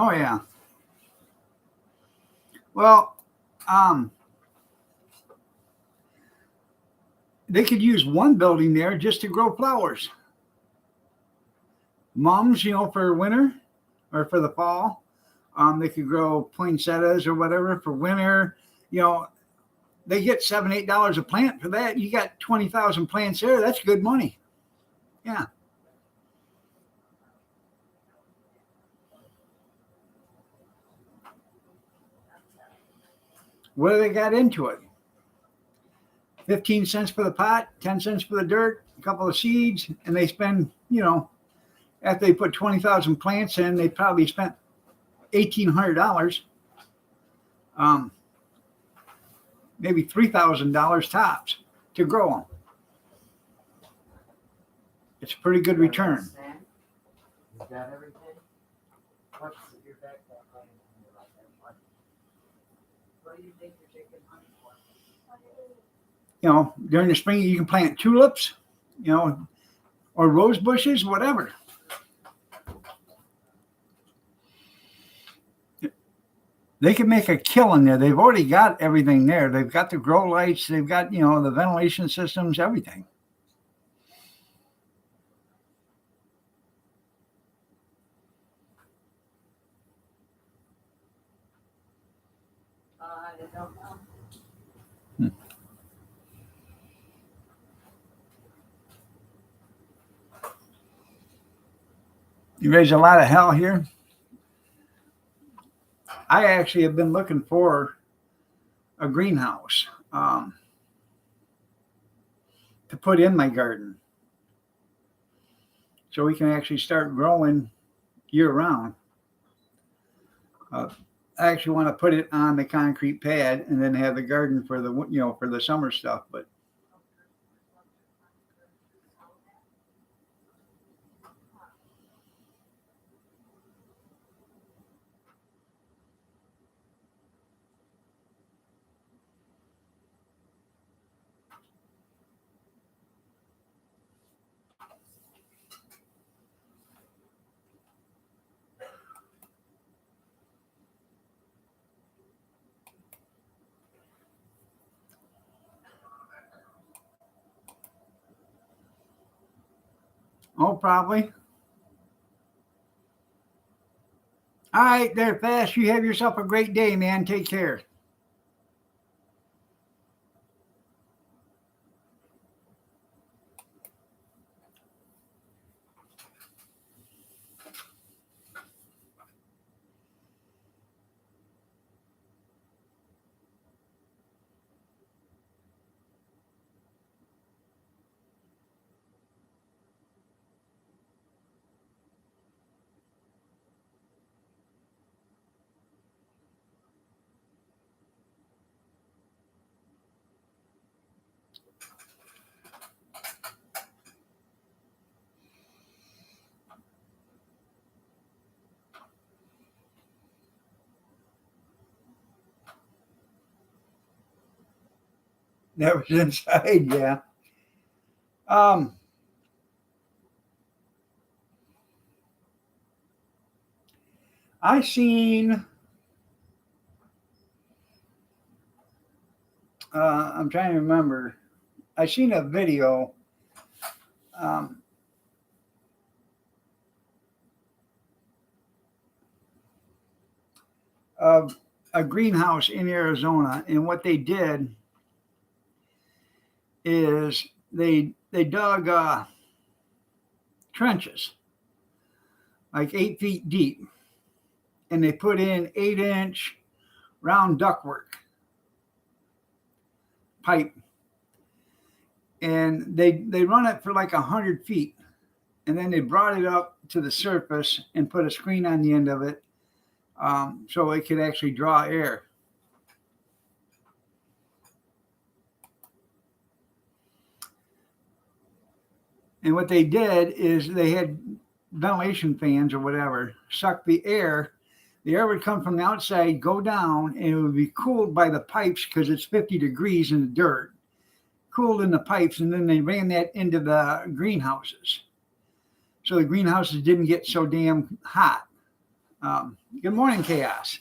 Oh yeah. Well, they could use one building there just to grow flowers. Mums, for winter or for the fall. They could grow poinsettias or whatever for winter. They get $7, $8 a plant for that. You got 20,000 plants there. That's good money. Yeah. What do they got into it? 15 cents for the pot, 10 cents for the dirt, a couple of seeds, and they spend, after they put 20,000 plants in, they probably spent $1,800. Maybe $3,000 tops to grow them. It's a pretty good return. Is that everything? What's your backpack weighing like that? What do you think you're taking money for? During the spring, you can plant tulips, or rose bushes, whatever. They can make a killing there. They've already got everything there. They've got the grow lights. They've got, the ventilation systems, everything. I don't know. You raise a lot of hell here. I actually have been looking for a greenhouse to put in my garden, so we can actually start growing year round. I actually want to put it on the concrete pad and then have the garden for the for the summer stuff. But oh, probably. All right, there, Fast. You have yourself a great day, man. Take care. That was inside, yeah. I seen, I'm trying to remember, I seen a video um, of a greenhouse in Arizona, and what they did is they dug trenches like 8 feet deep, and they put in 8-inch round ductwork pipe, and they run it for like 100 feet, and then they brought it up to the surface and put a screen on the end of it, so it could actually draw air. And what they did is they had ventilation fans or whatever suck the air. The air would come from the outside, go down, and it would be cooled by the pipes because it's 50 degrees in the dirt, cooled in the pipes, and then they ran that into the greenhouses. So the greenhouses didn't get so damn hot. Good morning, Chaos.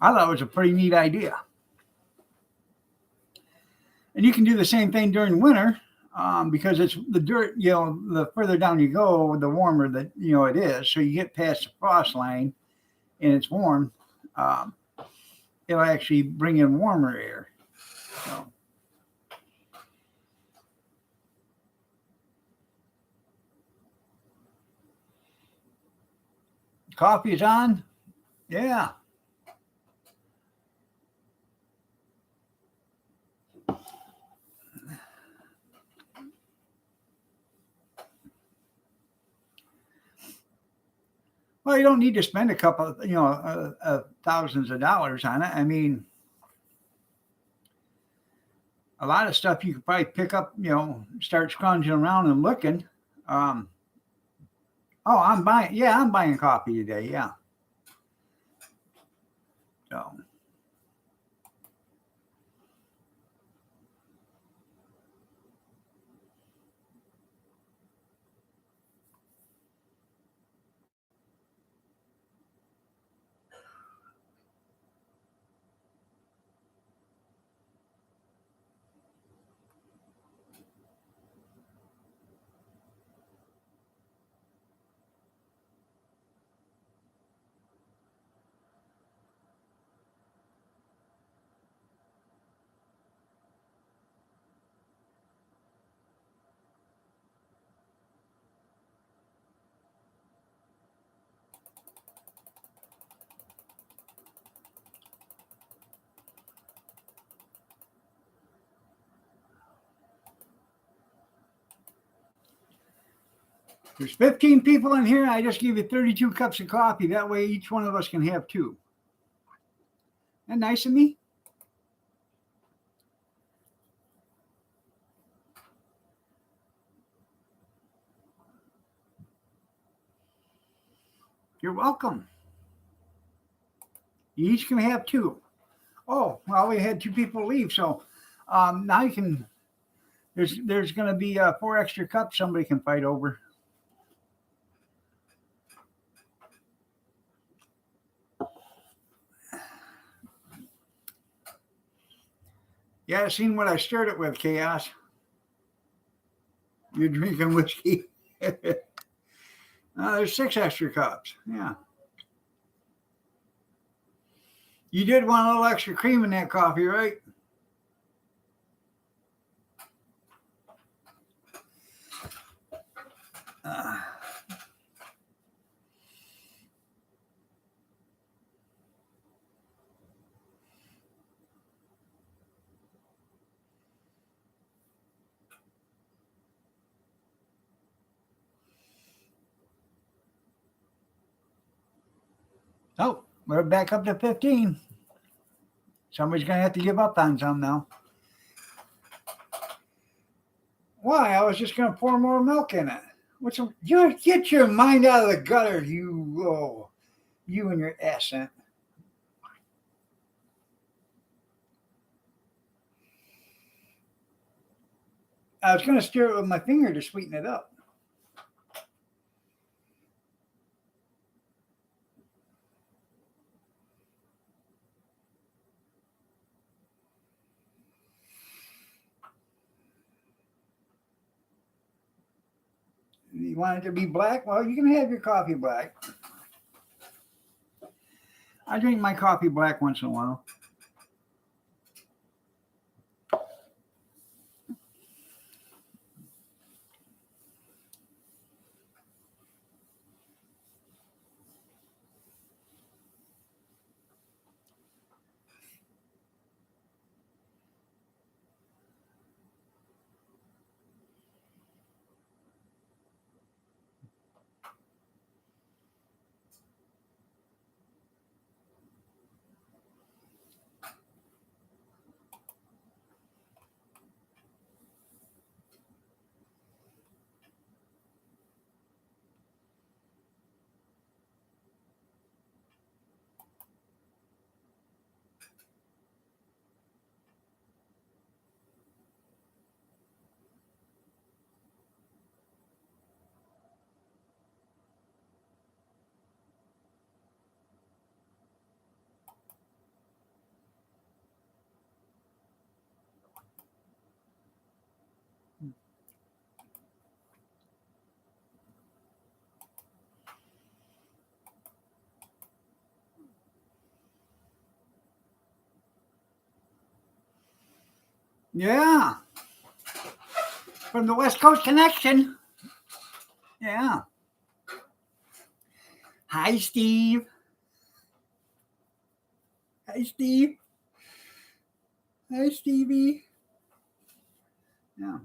I thought it was a pretty neat idea. And you can do the same thing during winter. Because it's the dirt, the further down you go, the warmer that it is. So you get past the frost line, and it's warm. It'll actually bring in warmer air. So. Coffee is on. Yeah. Well, you don't need to spend a couple, thousands of dollars on it. I mean, a lot of stuff you could probably pick up, start scrounging around and looking. I'm buying coffee today. Yeah. So. There's 15 people in here. I just gave you 32 cups of coffee. That way each one of us can have 2. Isn't that nice of me? You're welcome. You each can have 2. Oh, well, we had 2 people leave. So now you can, there's going to be 4 extra cups somebody can fight over. Yeah, I seen what I stirred it with, Chaos. You're drinking whiskey. There's 6 extra cups. Yeah. You did want a little extra cream in that coffee, right? Oh, we're back up to 15. Somebody's going to have to give up on some now. Why? I was just going to pour more milk in it. You get your mind out of the gutter, you and your accent. I was going to stir it with my finger to sweeten it up. You want it to be black? Well, you can have your coffee black. I drink my coffee black once in a while. Yeah. From the West Coast Connection. Yeah. Hi, Steve. Hi, Steve. Hi, Stevie. Yeah.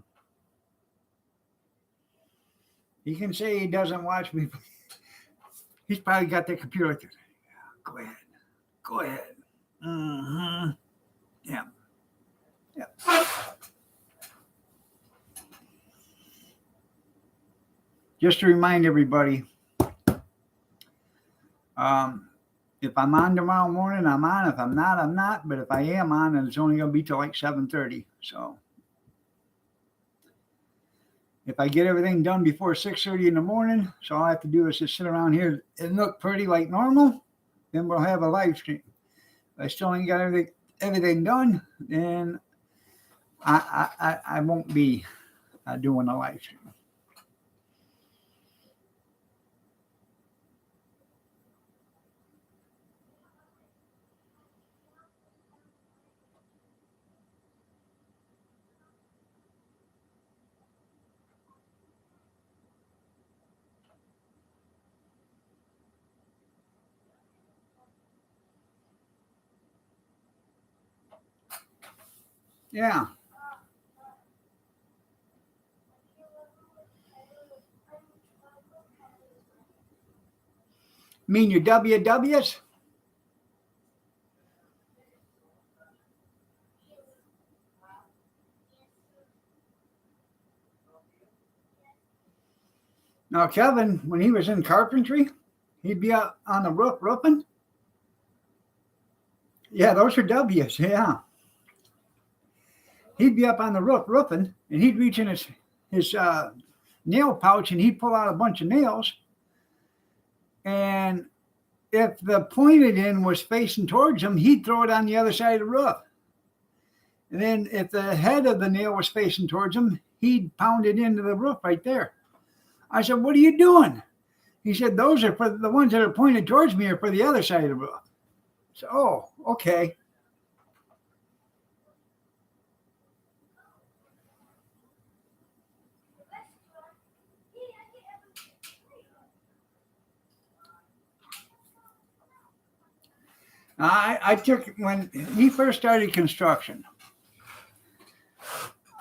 He can say he doesn't watch me. He's probably got the computer. Go ahead. Go ahead. Mm-hmm. Yeah. Yeah. Just to remind everybody, if I'm on tomorrow morning, I'm on. If I'm not, I'm not. But if I am on, and it's only going to be till like 7:30. So if I get everything done before 6:30 in the morning, so all I have to do is just sit around here and look pretty like normal, then we'll have a live stream. If I still ain't got everything done, then I won't be doing a live stream. Yeah. Mean your WWs? Now, Kevin, when he was in carpentry, he'd be out on the roof roofing. Yeah, those are W's. Yeah. He'd be up on the roof roofing, and he'd reach in his nail pouch, and he'd pull out a bunch of nails. And if the pointed end was facing towards him, he'd throw it on the other side of the roof. And then if the head of the nail was facing towards him, he'd pound it into the roof right there. I said, "What are you doing?" He said, "Those are for the ones that are pointed towards me are for the other side of the roof." So, oh, okay. I took, when he first started construction,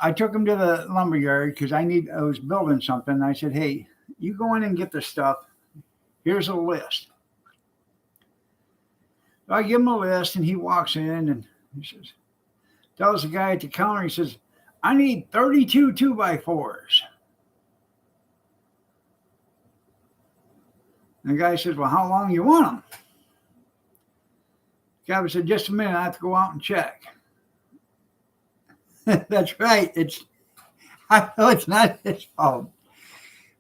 I took him to the lumber yard because I was building something. I said, "Hey, you go in and get the stuff. Here's a list." So I give him a list, and he walks in and he says, tells the guy at the counter, he says, "I need 32 2x4s. And the guy says, "Well, how long you want them?" The guy said, "Just a minute, I have to go out and check." That's right. I know it's not his fault.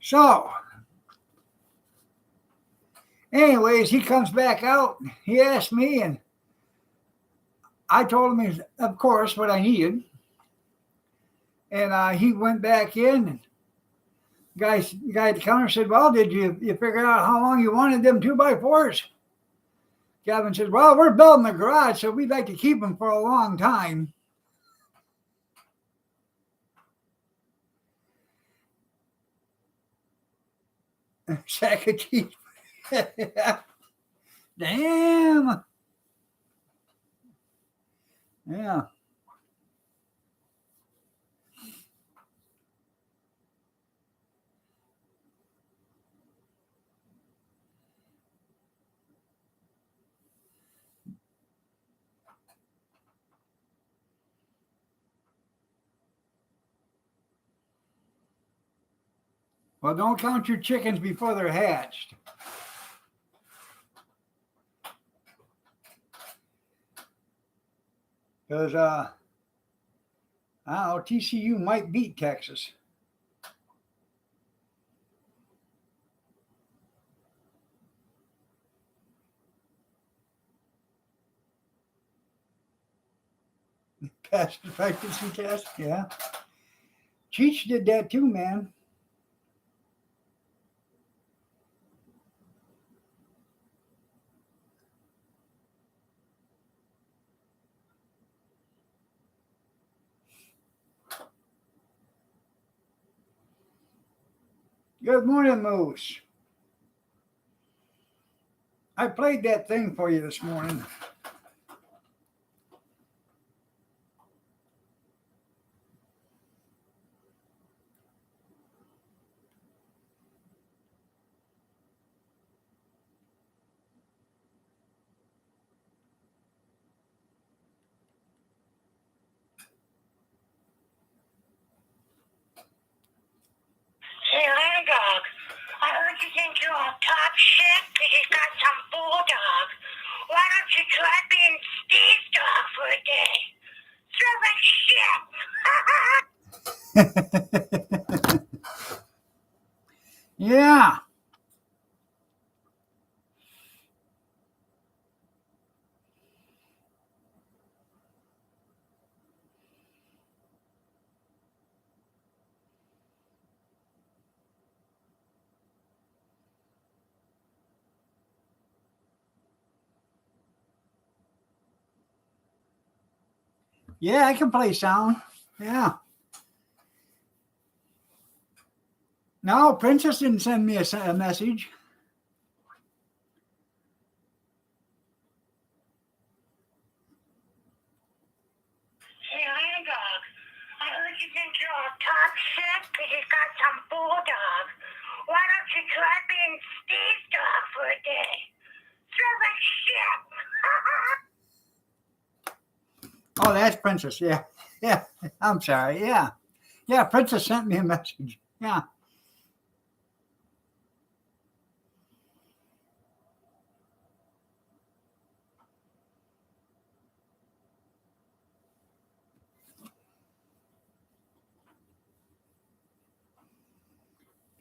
So, anyways, he comes back out. He asked me, and I told him, of course, what I needed. And he went back in. And the guy at the counter said, "Well, did you figure out how long you wanted them 2x4s?" Gavin said, "Well, we're building a garage, so we'd like to keep them for a long time." Sack of cheese. Damn. Yeah. Well, don't count your chickens before they're hatched. Because, I don't know, TCU might beat Texas. Pass the practicing test, yeah. Cheech did that too, man. Good morning, Moose. I played that thing for you this morning. Hey, Landog, I heard you think you're all top shit because you got some bulldog. Why don't you try being Steve's dog for a day? Serve like shit. Yeah. Yeah, I can play sound. Yeah. No, Princess didn't send me a message. Hey, Landog, I heard you think you're all top shit because you got some bulldog. Why don't you try being Steve's dog for a day? Serve like shit. Oh, that's Princess. Yeah. Yeah. I'm sorry. Yeah. Yeah, Princess sent me a message. Yeah.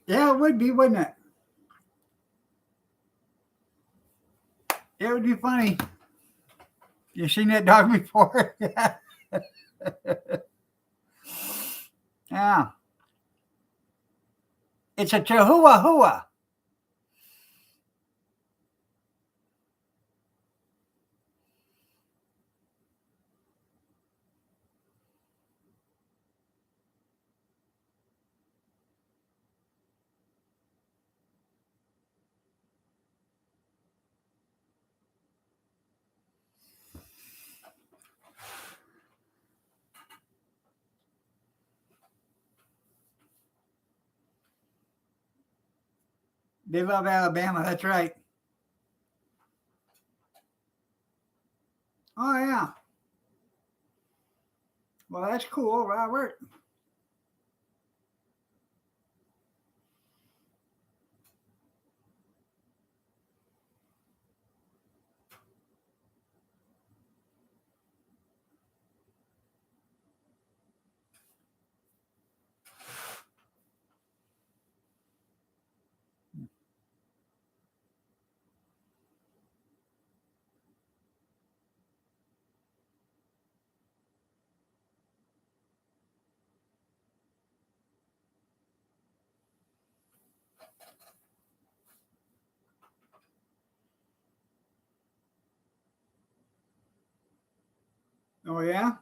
Yeah, it would be, wouldn't it? It would be funny. You seen that dog before? Yeah. Yeah. It's a Chihuahua. They love Alabama. That's right. Oh, yeah. Well, that's cool, Robert. Oh, yeah?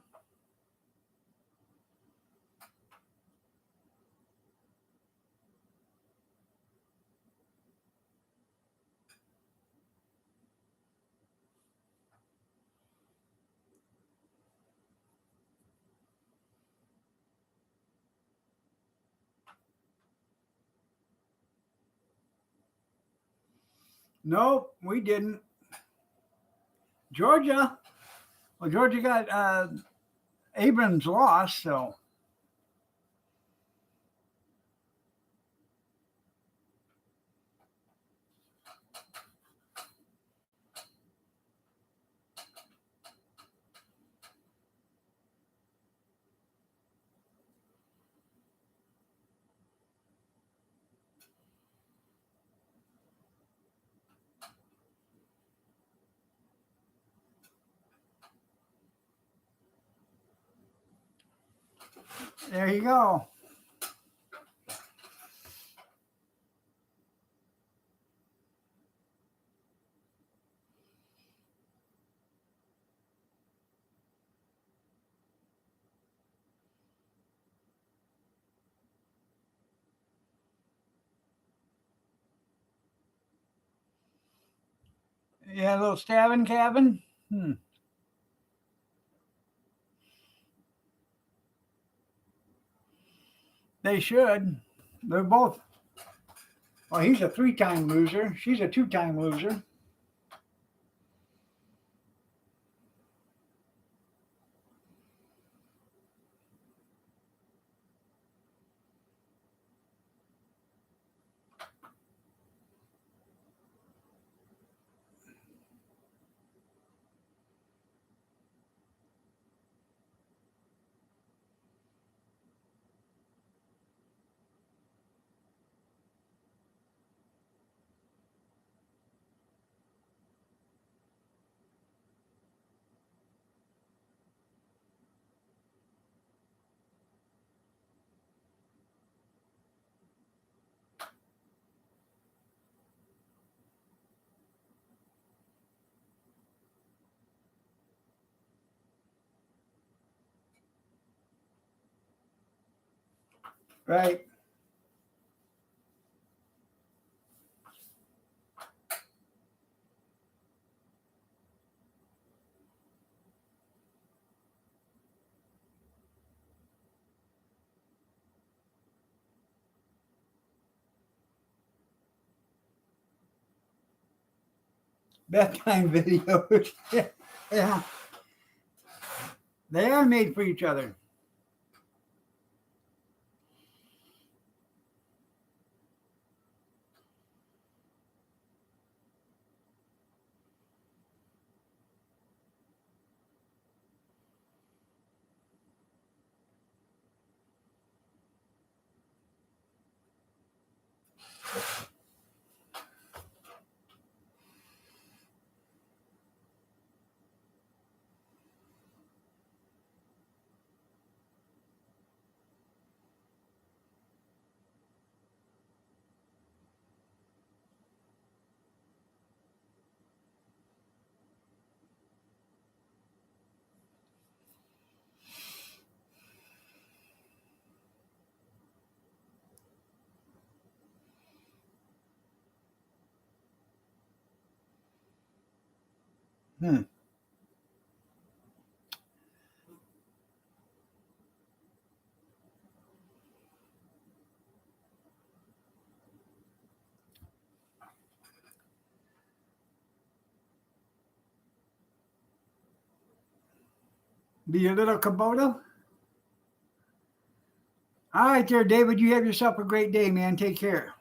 Nope, we didn't. Georgia. Well, Georgia got Abrams lost, so there you go. Yeah, a little stabbing cabin. They should. They're both. Well, he's a 3-time loser. She's a 2-time loser. Right. Bedtime videos. Yeah. They are made for each other. Hmm. Be a little Kubota. All right, there, David. You have yourself a great day, man. Take care.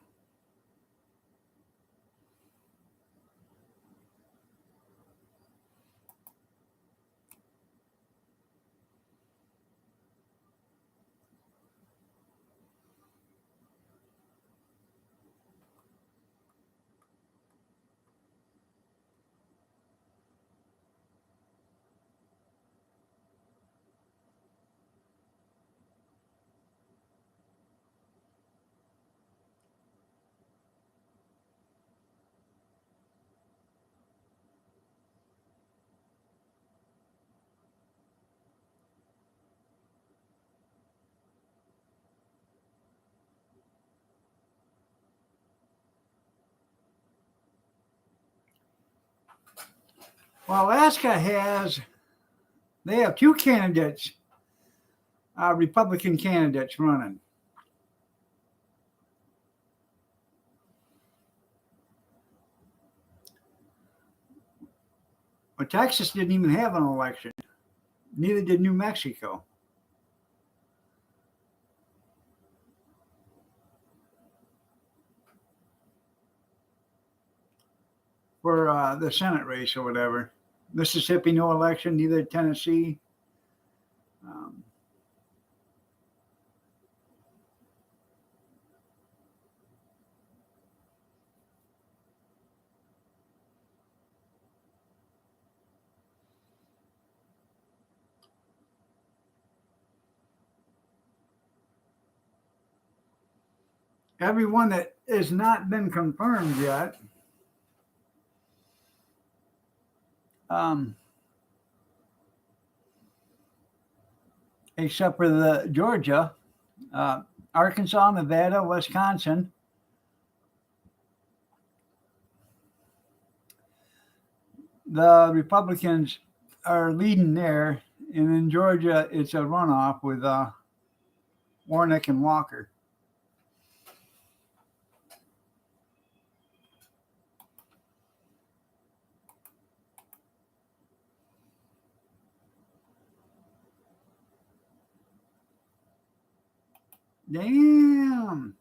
Well, Alaska they have two candidates, Republican candidates running. But Texas didn't even have an election. Neither did New Mexico. For the Senate race or whatever. Mississippi, no election, neither Tennessee. Um, everyone that has not been confirmed yet. Except for the Georgia, Arkansas, Nevada, Wisconsin. The Republicans are leading there, and in Georgia, it's a runoff with Warnock and Walker. Damn.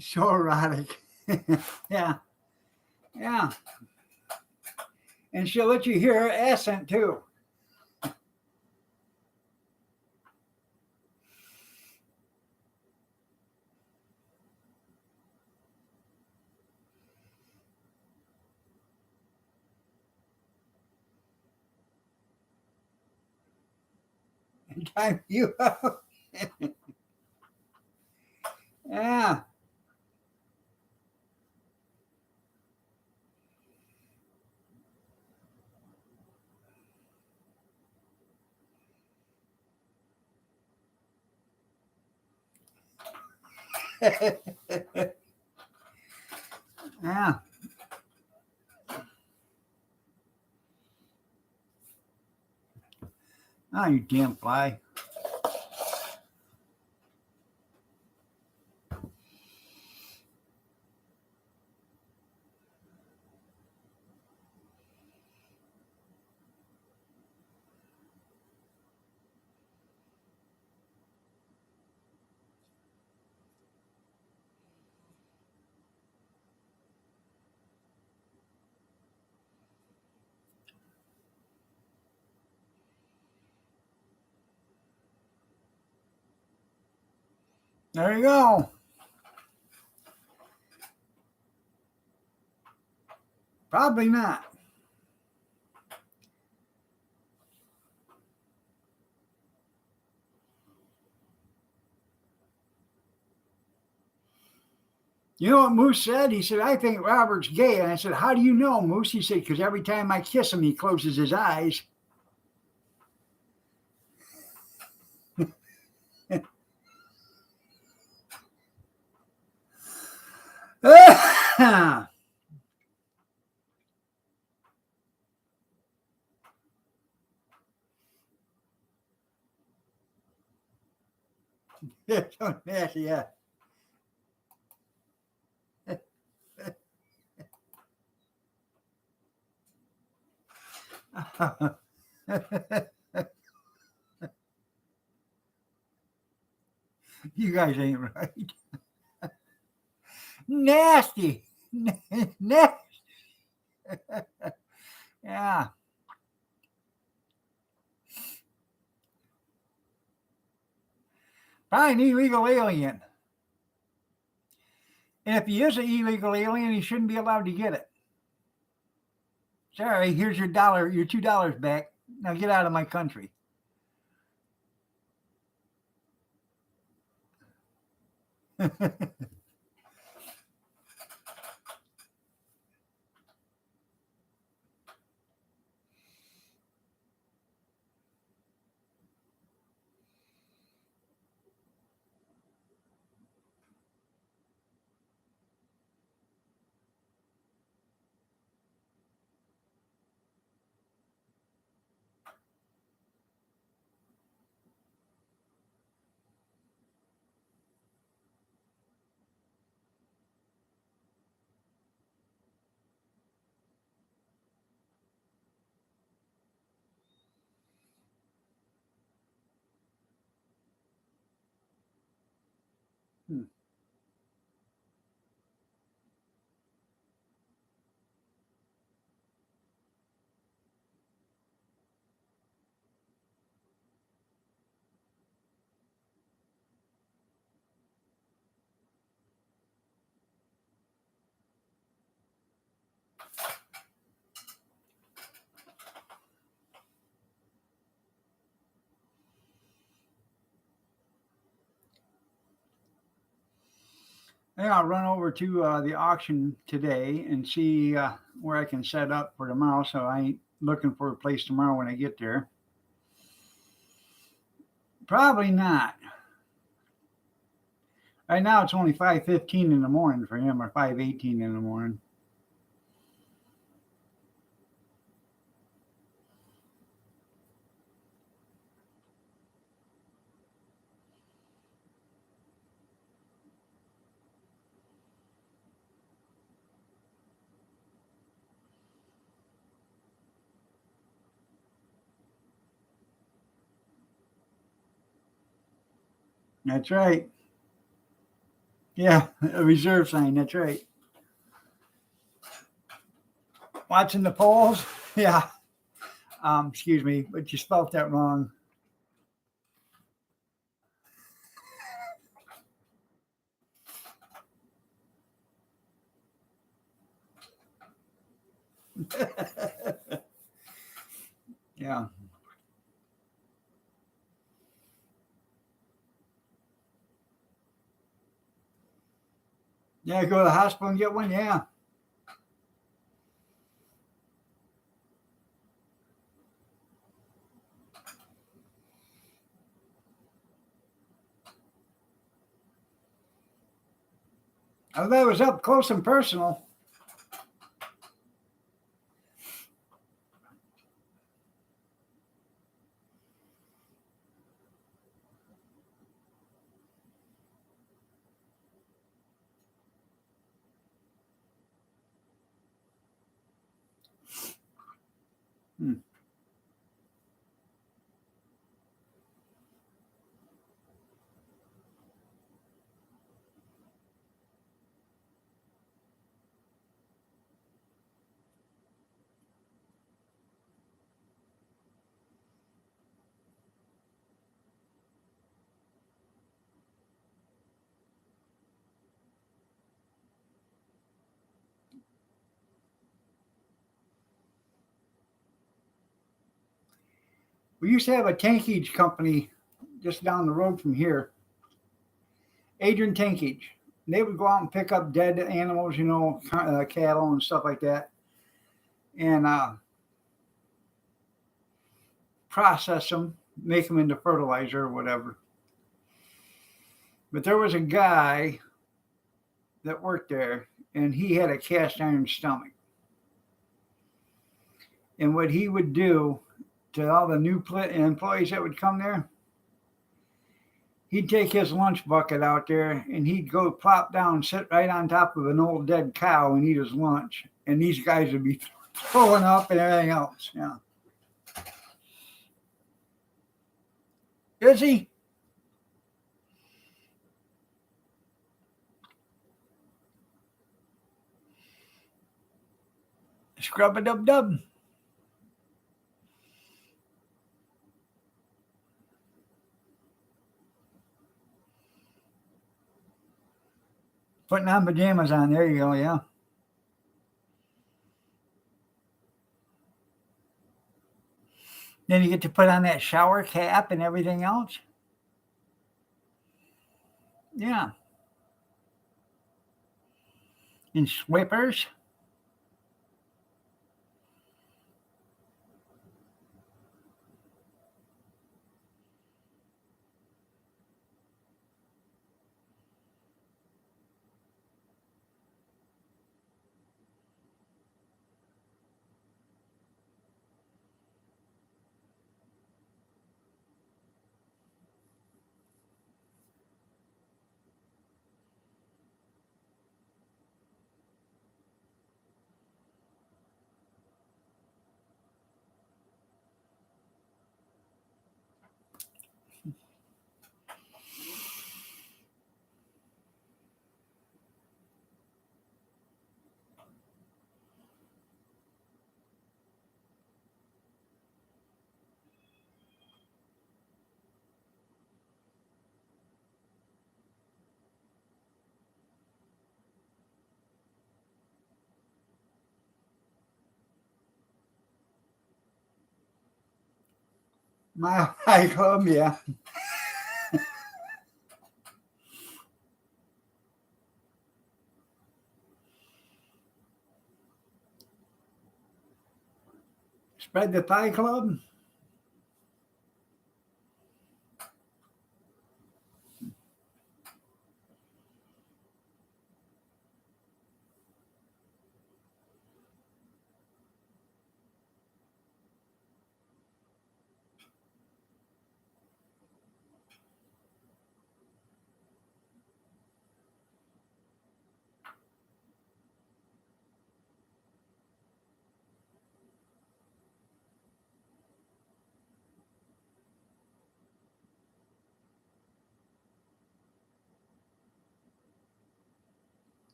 So erotic. Yeah. Yeah. And she'll let you hear her accent too. Time you up. Yeah. Yeah. Oh, you damn fly. There you go. Probably not. You know what Moose said? He said, I think Robert's gay. And I said, how do you know, Moose? He said, because every time I kiss him, he closes his eyes. Yeah. You You guys ain't right. Nasty. Nasty. Yeah. Probably an illegal alien. And if he is an illegal alien, he shouldn't be allowed to get it. Sorry, here's your $1, your $2 back. Now get out of my country. Hmm. Yeah, I'll run over to the auction today and see where I can set up for tomorrow. So I ain't looking for a place tomorrow when I get there. Probably not. Right now it's only 5:15 in the morning for him, or 5:18 in the morning. That's right. Yeah, a reserve sign. That's right. Watching the polls. Yeah. Excuse me, but you spelled that wrong. Yeah. Yeah, go to the hospital and get one. Yeah. Oh, that was up close and personal. Hmm. We used to have a tankage company just down the road from here, Adrian Tankage. They would go out and pick up dead animals, cattle and stuff like that, and process them, make them into fertilizer or whatever. But there was a guy that worked there, and he had a cast iron stomach. And what he would do to all the new employees that would come there, he'd take his lunch bucket out there and he'd go plop down and sit right on top of an old dead cow and eat his lunch. And these guys would be throwing up and everything else. Yeah. Is he? Scrub-a-dub-dub. Putting on pajamas on. There you go, yeah. Then you get to put on that shower cap and everything else. Yeah. And slippers. My high club, yeah. Spread the thigh club.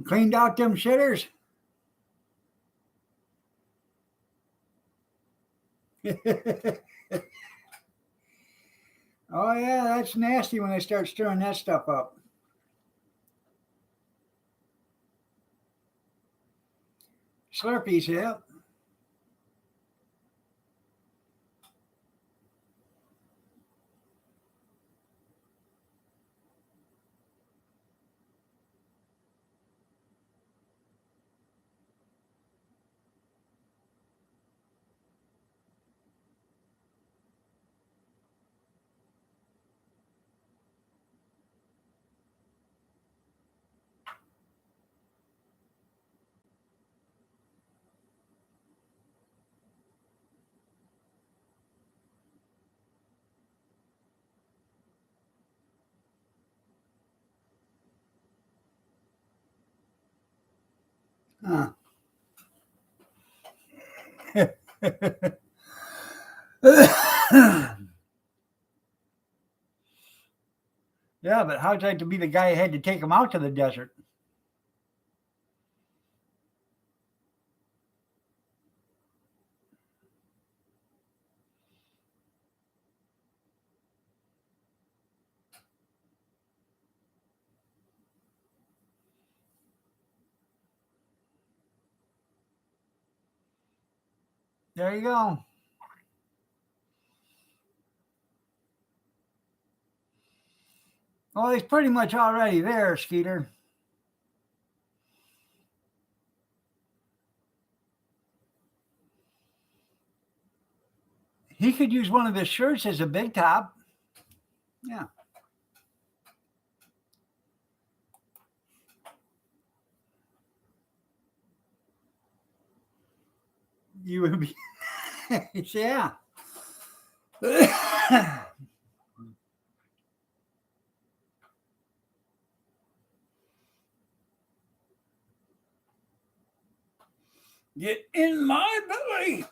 Cleaned out them shitters. Oh yeah, that's nasty when they start stirring that stuff up. Slurpees, yeah. Huh. Yeah, but how'd like to be the guy who had to take him out to the desert? There you go. Well, he's pretty much already there, Skeeter. He could use one of his shirts as a big top. Yeah. You would be. Yeah. Get in my belly.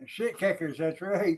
Shit kickers, that's right.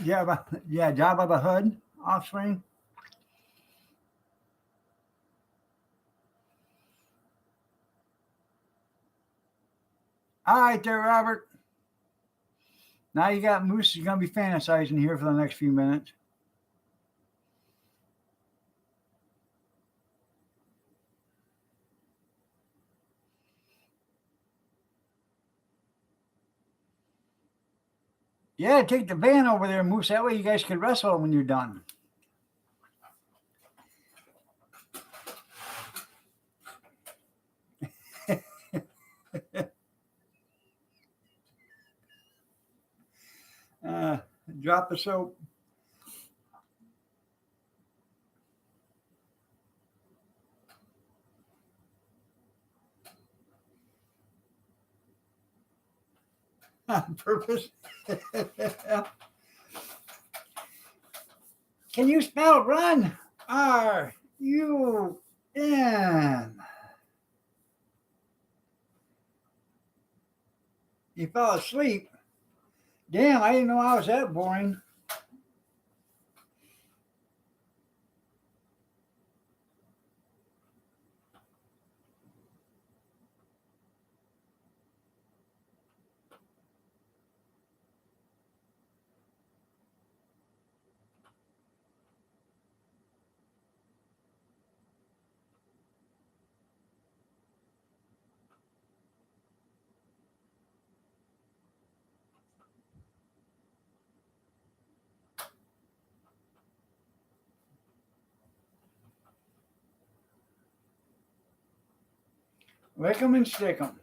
Yeah, yeah, Jabba the Hood offspring. All right, there, Robert. Now you got Moose is going to be fantasizing here for the next few minutes. Yeah, take the van over there, Moose. That way you guys can wrestle when you're done. uh, Drop the soap. On purpose. Can you spell run? R-U-N. You fell asleep. Damn, I didn't know I was that boring. Lick 'em and stick 'em.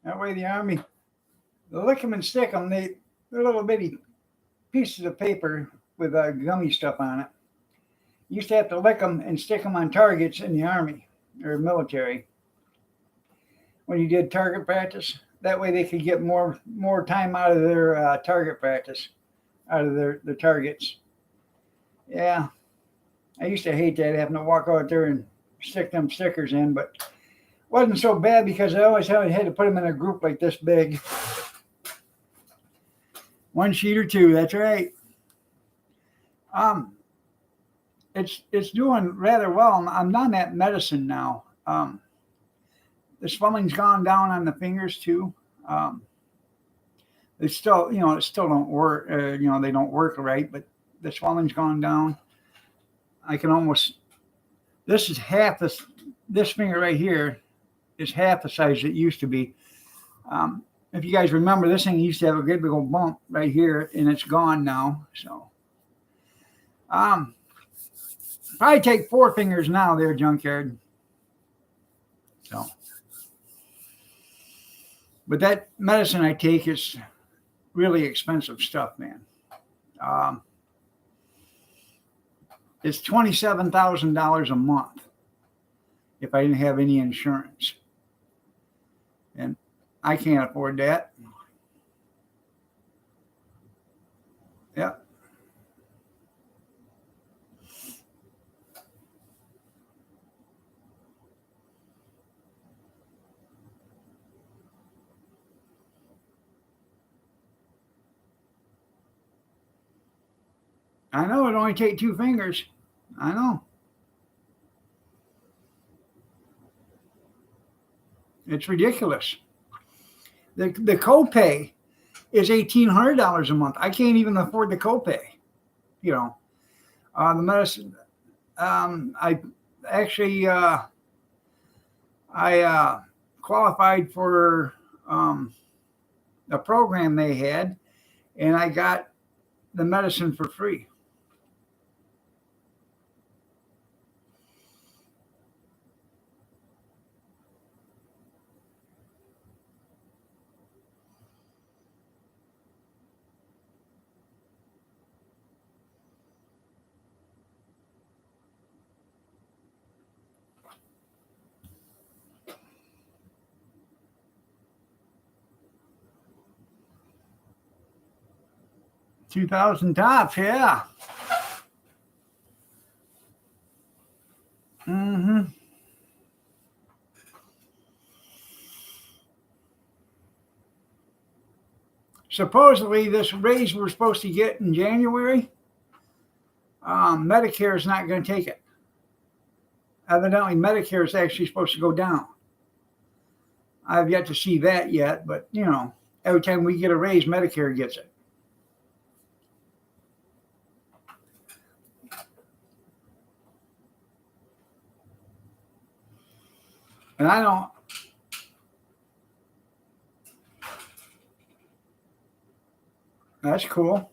That way the Army, the lick 'em and stick 'em, they're little bitty pieces of paper with gummy stuff on it. You used to have to lick them and stick them on targets in the Army or military when you did target practice. That way they could get more time out of their target practice, out of their targets. Yeah, I used to hate that, having to walk out there and stick them stickers in, but it wasn't so bad because I always had to put them in a group like this big. One sheet or two, that's right. It's doing rather well. I'm on that medicine now. The swelling's gone down on the fingers too. It's still, it still don't work. They don't work right, but the swelling's gone down. I can almost. This is half this. This finger right here is half the size it used to be. If you guys remember, this thing used to have a great big old bump right here, and it's gone now. So, probably take 4 fingers now, there, junkyard. So, but that medicine I take is really expensive stuff, man. It's $27,000 a month if I didn't have any insurance, and I can't afford that. Yep. I know it only take 2 fingers. I know. It's ridiculous. The copay is $1,800 a month. I can't even afford the copay. You know, the medicine. I actually I qualified for a program they had, and I got the medicine for free. $2,000 tops, yeah. Mm-hmm. Supposedly, this raise we're supposed to get in January, Medicare is not going to take it. Evidently, Medicare is actually supposed to go down. I've yet to see that yet, but you know, every time we get a raise, Medicare gets it. And I don't. That's cool.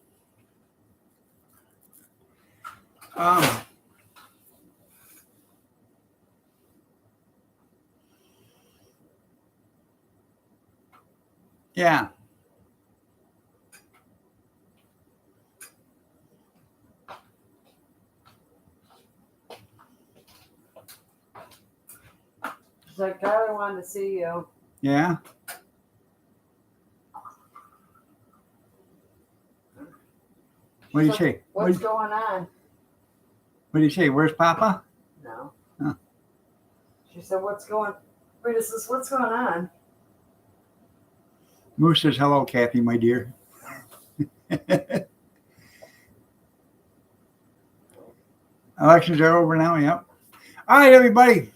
Yeah. She's like, God, I wanted to see you. Yeah. What do you She's say? like, what's going on? What do you say? Where's Papa? No. Huh. She said, what's going on? Moose says, hello, Kathy, my dear. Elections are over now. Yep. All right, everybody.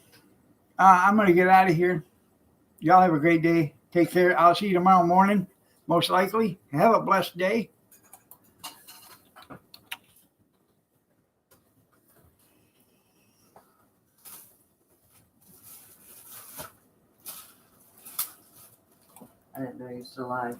I'm going to get out of here. Y'all have a great day. Take care. I'll see you tomorrow morning, most likely. Have a blessed day. I didn't know you were still alive.